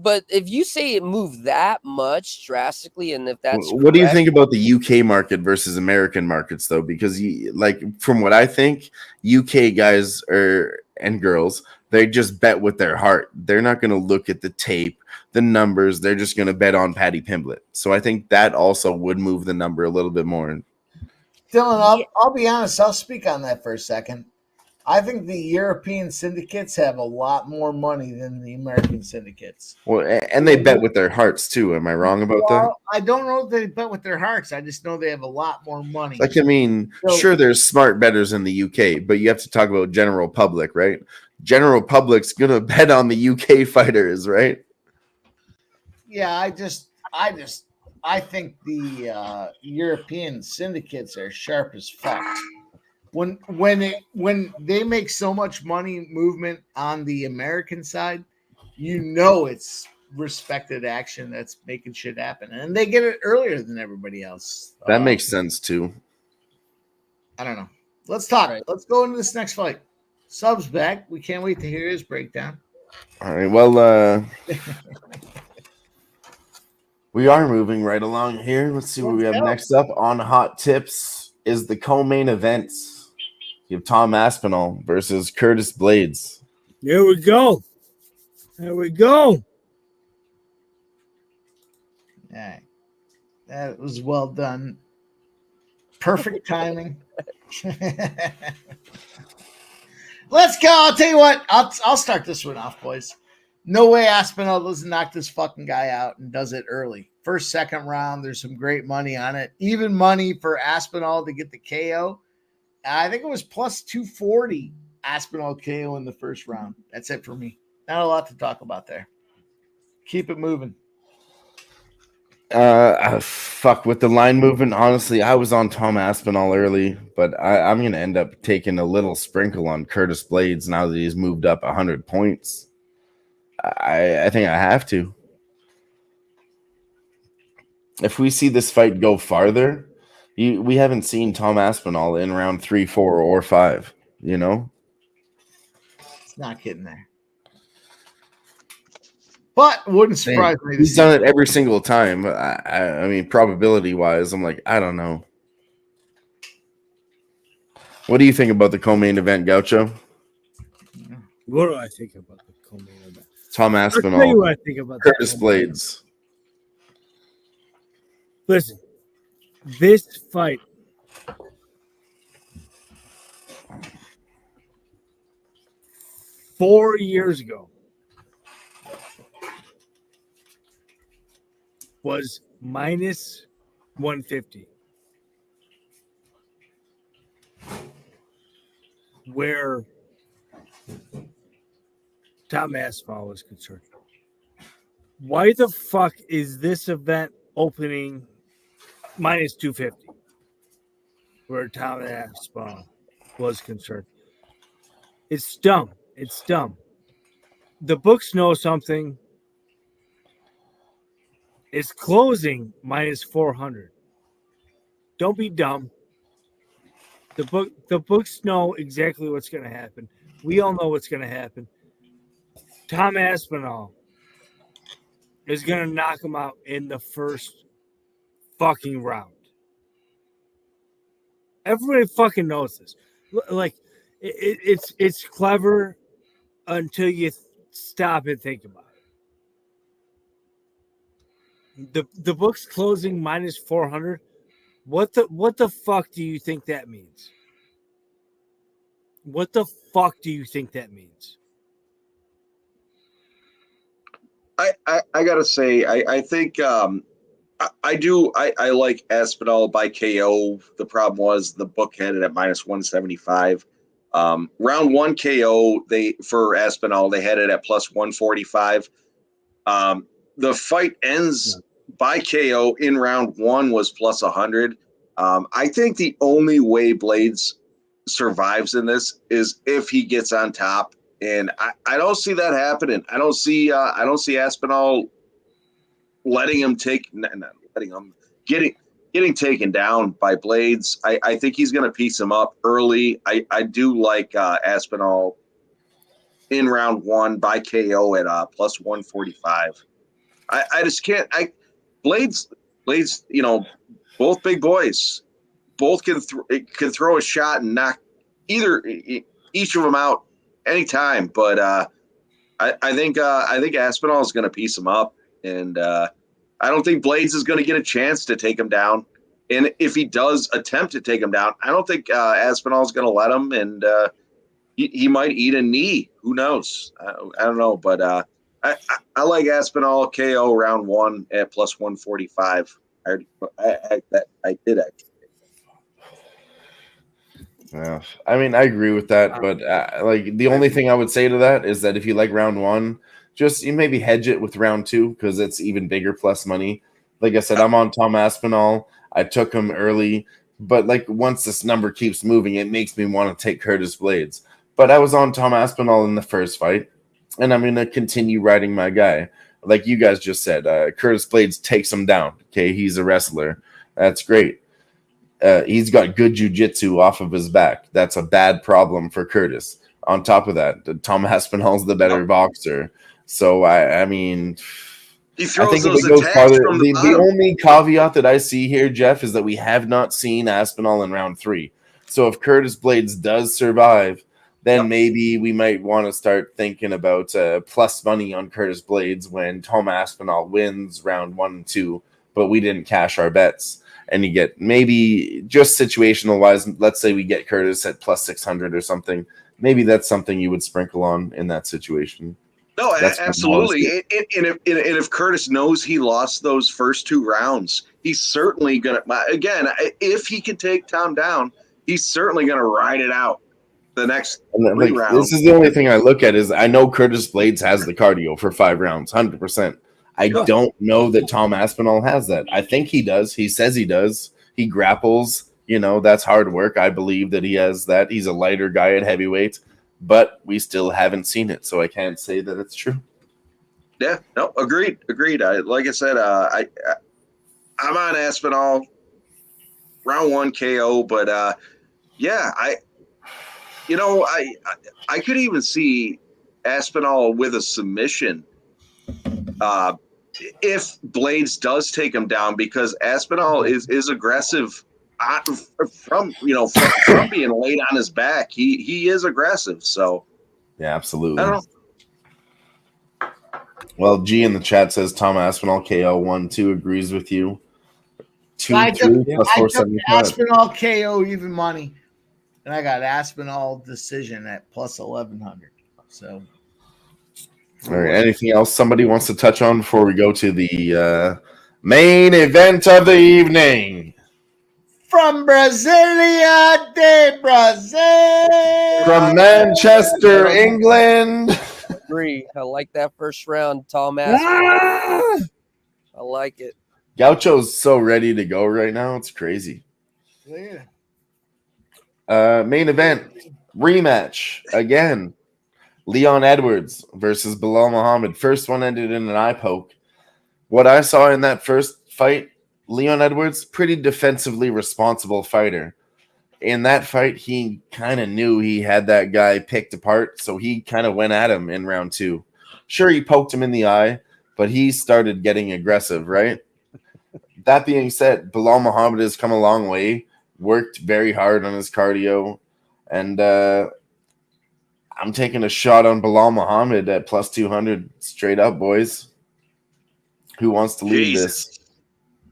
But if you say it moved that much drastically, and if that's what do you think about the UK market versus American markets, though? Because from what I think, UK guys and girls, they just bet with their heart. They're not going to look at the tape, the numbers. They're just going to bet on Paddy Pimblett. So I think that also would move the number a little bit more. Dylan, I'll be honest. I'll speak on that for a second. I think the European syndicates have a lot more money than the American syndicates. Well, and they bet with their hearts too. Am I wrong about that? I don't know if they bet with their hearts. I just know they have a lot more money. Sure, there's smart bettors in the UK, but you have to talk about general public, right? General public's gonna bet on the UK fighters, right? Yeah, I think the European syndicates are sharp as fuck. When they make so much money movement on the American side, it's respected action that's making shit happen, and they get it earlier than everybody else. That makes sense too. I don't know. Let's talk. Let's go into this next fight. Sub's back. We can't wait to hear his breakdown. All right. Well, we are moving right along here. Let's see what we have next up on Hot Tips is the co-main event. You have Tom Aspinall versus Curtis Blades. There we go. There we go. All right. That was well done. Perfect timing. Let's go. I'll tell you what. I'll start this one off, boys. No way Aspinall doesn't knock this fucking guy out and does it early. First, second round, there's some great money on it. Even money for Aspinall to get the KO. I think it was plus 240 Aspinall KO in the first round. That's it for me. Not a lot to talk about there. Keep it moving. Fuck with the line movement. Honestly, I was on Tom Aspinall early, but I'm gonna end up taking a little sprinkle on Curtis Blades now that he's moved up 100 points. I think I have to. If we see this fight go farther, we haven't seen Tom Aspinall in round 3, 4, or 5. You know, it's not getting there. But wouldn't surprise me. He's done it every single time. I mean, probability wise, I'm like, I don't know. What do you think about the co-main event, Gaucho? What do I think about the co-main event? Tom Aspinall. I'll tell you what I think about Curtis Blades. Listen, this fight four years ago was minus 150. Where Tom Aspinall was concerned. Why the fuck is this event opening minus 250? Where Tom Aspinall was concerned. It's dumb. It's dumb. The books know something. It's closing minus 400. Don't be dumb. The books know exactly what's going to happen. We all know what's going to happen. Tom Aspinall is going to knock him out in the first fucking round. Everybody fucking knows this. Like, it's clever until you stop and think about it. The book's closing minus 400. What the fuck do you think that means? What the fuck do you think that means? I gotta say, I think I like Aspinall by KO. The problem was the book had it at minus 175. Round 1 KO for Aspinall, they had it at plus 145. The fight ends by KO in round 1 was plus 100. I think the only way Blades survives in this is if he gets on top, and I don't see that happening. I don't see Aspinall getting taken down by Blades. I think he's going to piece him up early. I do like Aspinall in round 1 by KO at plus 145. I just can't. Blades, both big boys, both can throw a shot and knock each of them out anytime. But I think Aspinall is going to piece him up, and I don't think Blades is going to get a chance to take him down. And if he does attempt to take him down, I don't think Aspinall is going to let him, and he might eat a knee. Who knows? I don't know, but. I like Aspinall KO round 1 at plus 145. I did actually. Yeah, I mean, I agree with that, but like the only thing I would say to that is that if you like round 1, just you maybe hedge it with round 2 because it's even bigger plus money. Like I said, I'm on Tom Aspinall. I took him early, but like once this number keeps moving, it makes me want to take Curtis Blades. But I was on Tom Aspinall in the first fight, and I'm going to continue riding my guy. Like you guys just said, Curtis Blades takes him down. Okay, he's a wrestler. That's great. He's got good jiu-jitsu off of his back. That's a bad problem for Curtis. On top of that, Tom Aspinall's the better boxer. So, I mean, he throws I think those if it goes attacks farther, from the only caveat that I see here, Jeff, is that we have not seen Aspinall in round 3. So if Curtis Blades does survive, then maybe we might want to start thinking about plus money on Curtis Blades when Tom Aspinall wins round 1 and 2, but we didn't cash our bets. And you get maybe just situational wise, let's say we get Curtis at plus 600 or something. Maybe that's something you would sprinkle on in that situation. No, absolutely. And if Curtis knows he lost those first 2 rounds, he's certainly going to, again, if he can take Tom down, he's certainly going to ride it out the next 3 rounds. This is the only thing I look at is I know Curtis Blades has the cardio for 5 rounds, 100%. I don't know that Tom Aspinall has that. I think he does. He says he does. He grapples. You know, that's hard work. I believe that he has that. He's a lighter guy at heavyweight, but we still haven't seen it, so I can't say that it's true. Yeah, no, agreed. Like I said, I'm on Aspinall, round 1 KO, but I could even see Aspinall with a submission if Blades does take him down, because Aspinall is aggressive from being laid on his back. He is aggressive. So yeah, absolutely. I don't know. Well, G in the chat says Tom Aspinall KO 1-2 agrees with you. 2-3 plus 475. Aspinall KO even money, and I got Aspinall decision at plus 1100. So. All right. Anything else somebody wants to touch on before we go to the main event of the evening? From Brasilia de Brazil. From Manchester, England. Agree. I like that first round, Tom Aspinall. I like it. Gaucho's so ready to go right now. It's crazy. Yeah. Main event. Rematch. Again. Leon Edwards versus Bilal Muhammad. First one ended in an eye poke. What I saw in that first fight, Leon Edwards, pretty defensively responsible fighter. In that fight, he kind of knew he had that guy picked apart, so he kind of went at him in round 2. Sure, he poked him in the eye, but he started getting aggressive, right? That being said, Bilal Muhammad has come a long way, worked very hard on his cardio, and I'm taking a shot on Bilal Muhammad at plus 200 straight up, boys. Who wants to lead this?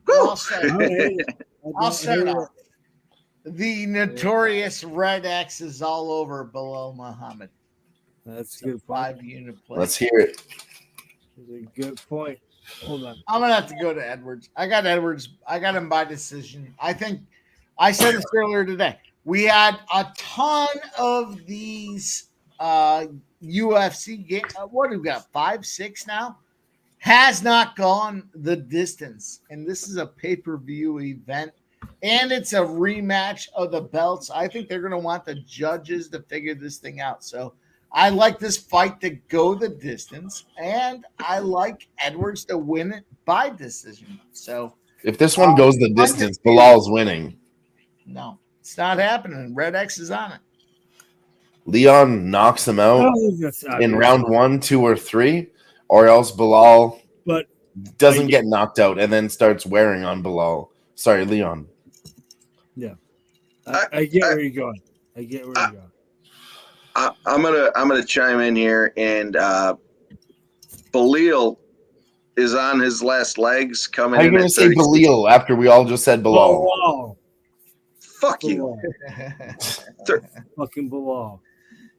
I'll start off. The notorious Red X is all over Bilal Muhammad. That's a good point. 5-unit play. Let's hear it. That's a good point. Hold on. I'm gonna have to go to Edwards. I got Edwards. I got him by decision. I think I said this earlier today. We had a ton of these UFC game. What do we got? 5, 6 now? Has not gone the distance, and this is a pay-per-view event, and it's a rematch of the belts. I think they're going to want the judges to figure this thing out. So I like this fight to go the distance, and I like Edwards to win it by decision. So if this one goes the distance, Bilal's winning. No, it's not happening. Red X is on it. Leon knocks him out in round 1, 2, or 3, or else Bilal doesn't get knocked out and then starts wearing on Bilal. Sorry, Leon. Yeah, I get where you're going. I get where you're going. I'm gonna chime in here, and Bilal is on his last legs coming. How are you gonna say Bilal after we all just said Bilal? Bilal. Fuck you. Fucking Bilal.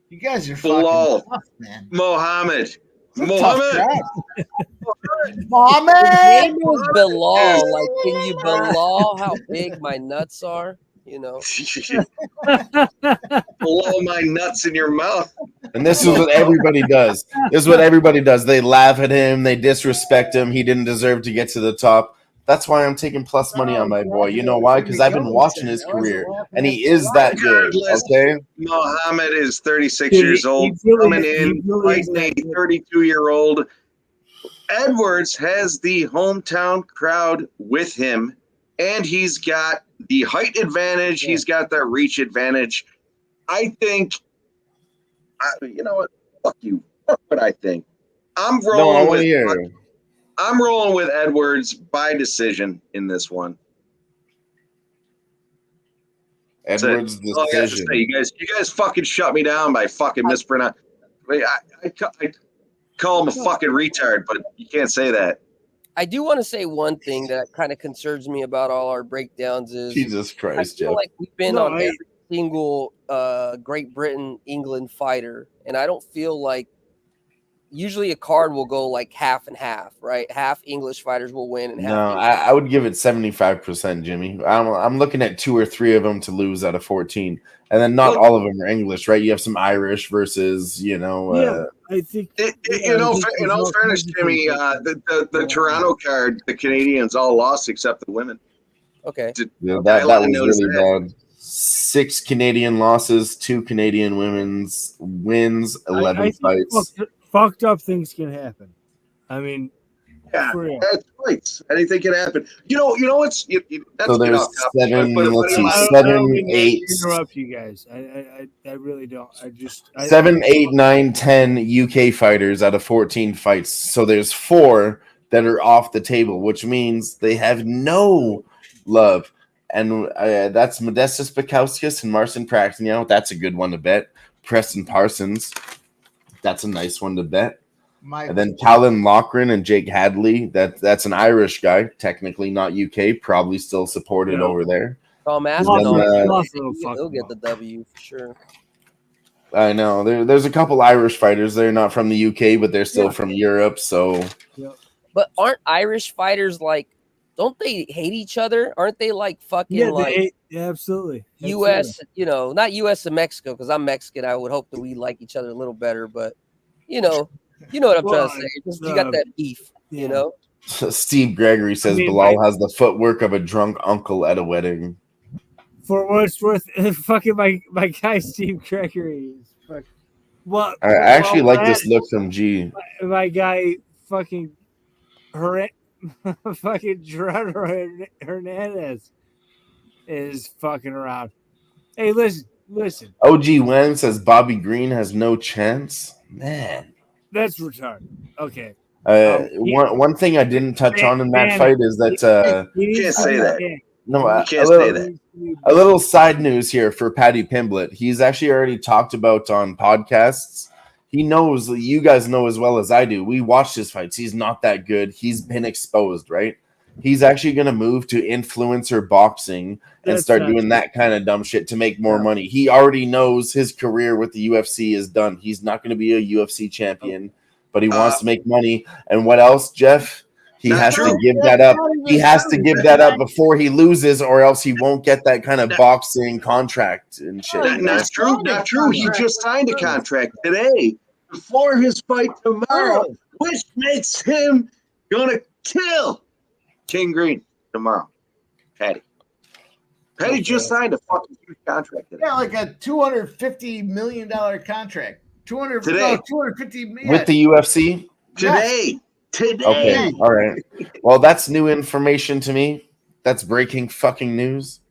You guys are Bilal. fucking tough, man. Mohammed. His name was Bilal. Like, can you Bilal how big my nuts are? You know, blow my nuts in your mouth. And this is what everybody does. This is what everybody does. They laugh at him. They disrespect him. He didn't deserve to get to the top. That's why I'm taking plus money on my boy. You know why? Because I've been watching his career, and he is that good. Regardless, Okay. Muhammad is 36 Dude, years he old, really- coming he in, really is fighting a that good. 32-year-old. Edwards has the hometown crowd with him, and he's got the height advantage. Yeah. He's got the reach advantage. I think, you know what? Fuck you. Fuck what I think. I'm No, I rolling want to with. hear. I'm rolling with Edwards by decision in this one. Edwards' That's all I got to decision. say. You guys fucking shut me down by fucking mispronounce. I call him a fucking retard, but you can't say that. I do want to say one thing that kind of concerns me about all our breakdowns is Jesus I Christ, feel Jeff. like we've been No, on every single Great Britain England fighter, and I don't feel like usually a card will go like half and half, right? Half English fighters will win, and No, half. I would give it 75%, Jimmy. I'm looking at 2 or 3 of them to lose out of 14, and then not all of them are English, right? You have some Irish versus, Yeah, I think. In all fairness, Jimmy, the Toronto card, the Canadians all lost except the women. Okay. that was really bad. 6 Canadian losses, 2 Canadian women's wins, 11 fights. Fucked up things can happen. I mean, Yeah, for real. that's fights. Anything can happen. You know what's So there's 7, let's see, I 7, don't mean to 8. interrupt you guys. I really don't. I 7, 8, 9, 10 UK fighters out of 14 fights. So there's 4 that are off the table, which means they have no love. And that's Modestas Bukowskis and Marcin Praxnio. That's a good one to bet. Preston Parsons. That's a nice one to bet. And then Callum Loughran and Jake Hadley. That's an Irish guy, technically not UK, probably still supported over there. Tom Then, Aspinall, he'll get the W for sure. I know there's a couple Irish fighters. They're not from the UK, but they're still from Europe. So, but aren't Irish fighters like? Don't they hate each other? Aren't they like fucking absolutely. U.S. Not U.S. and Mexico, because I'm Mexican. I would hope that we like each other a little better, but you know what I'm trying to say. You got that beef, you know. Steve Gregory says Bilal has the footwork of a drunk uncle at a wedding. For what it's worth, fucking my guy Steve Gregory is fucking. Well, I actually like this look from G. My guy fucking fucking Gerardo Hernandez is fucking around. Hey, listen. OG Wen says Bobby Green has no chance. Man, that's retarded. Okay. One thing I didn't touch on in that fight is that you can't say that. No, you can't say that. A little side news here for Paddy Pimblett. He's actually already talked about on podcasts. He knows, you guys know as well as I do. We watched his fights. He's not that good. He's been exposed, right? He's actually going to move to influencer boxing and start doing that kind of dumb shit to make more money. He already knows his career with the UFC is done. He's not going to be a UFC champion, but he wants to make money. And what else, Jeff? He has to give that up. He has to give that up before he loses, or else he won't get that kind of boxing contract and shit. Not true. Not true. He just signed a contract today before his fight tomorrow, which makes him gonna kill King Green tomorrow. Paddy just signed a fucking huge contract today. Yeah, like a $250 million contract. 250 million with the UFC today. Okay, all right. Well, that's new information to me. That's breaking fucking news.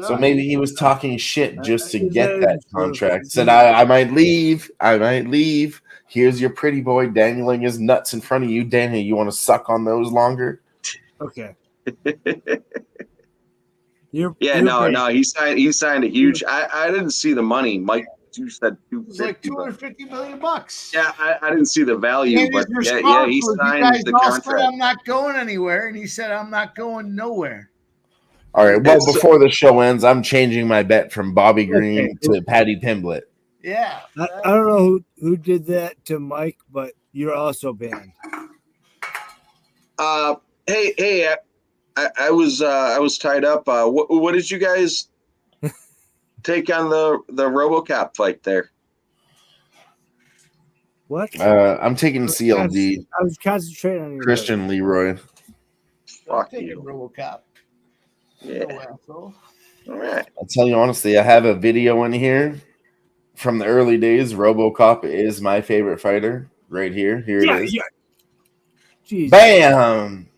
So maybe he was talking shit just to get that contract. Said, I might leave. I might leave. Here's your pretty boy dangling his nuts in front of you. Daniel, you want to suck on those longer? Okay. No. He signed a huge. I didn't see the money, Mike. You said it was like $250 million. Yeah, I didn't see the value, but he signed the contract. I'm not going anywhere, and he said I'm not going nowhere. All right. Well, before the show ends, I'm changing my bet from Bobby Green to Paddy Pimblett. Yeah, I don't know who did that to Mike, but you're also banned. Hey, I was tied up. What did you guys take on the RoboCop fight there? What? I'm taking CLD. I was concentrating on your Christian Leroy. Fuck Take it, you. RoboCop. Yeah. No asshole. All right. I'll tell you honestly, I have a video in here from the early days. RoboCop is my favorite fighter. Right here. Here it is. Yeah. Jesus. Bam!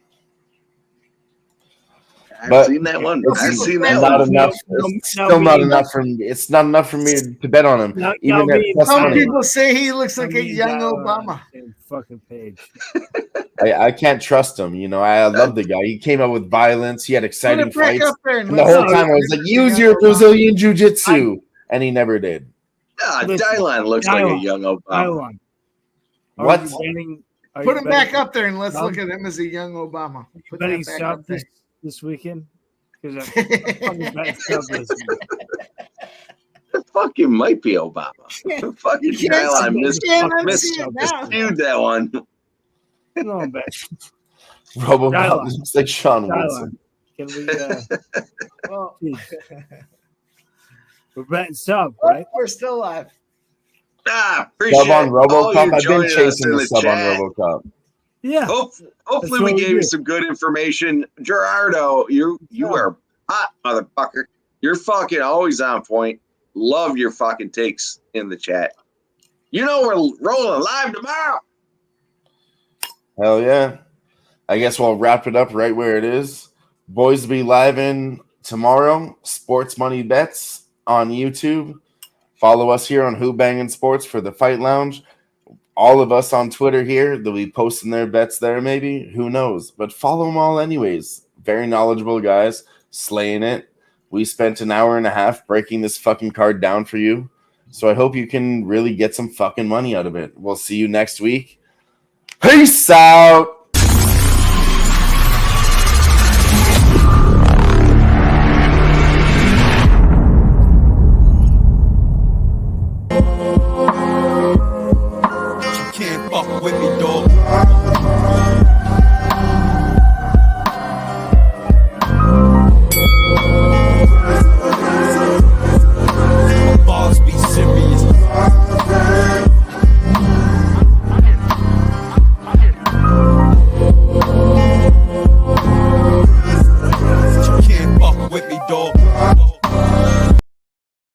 I've seen that one. I've It's seen that not one. enough. No, It's no, still not me- enough for me. It's not enough for me to bet on him. No, Even no, at me- plus Some money. people say he looks like a Me and young Dial are on Obama. the same fucking page. I can't trust him. You know, I love the guy. He came out with violence. He had Put exciting it back fights. up there And the whole time I was like, use your Brazilian jiu-jitsu. And he never did. Listen, Dylan looks like a young Obama. Dial-on. What? Put him back up there and let's look at him as a young Obama. Put betting that back up sub there. this weekend? Because I'm fucking betting sub this week. It fucking might be Obama. Fucking You can't Dylan see it now. miscued that one. No, I'm betting. RoboCop Dial-on. looks like Sean Dial-on. Wilson. Can we? Well, We're betting sub, right? we're still alive. Appreciate Sub on all RoboCop. you I've been joining us chasing in the sub chat. on RoboCop. Yeah. Hopefully That's we what we gave you do. some good information. Gerardo, you are hot, motherfucker. You're fucking always on point. Love your fucking takes in the chat. You know we're rolling live tomorrow. Hell yeah. I guess we'll wrap it up right where it is. Boys will be live in tomorrow. Sports Money Bets on YouTube. Follow us here on Who-Bangin Sports for the Fight Lounge. All of us on Twitter here, they'll be posting their bets there maybe. Who knows? But follow them all anyways. Very knowledgeable guys, slaying it. We spent an hour and a half breaking this fucking card down for you. So I hope you can really get some fucking money out of it. We'll see you next week. Peace out. Can't fuck with me, dog. My bars be serious. Can't fuck with me, dog.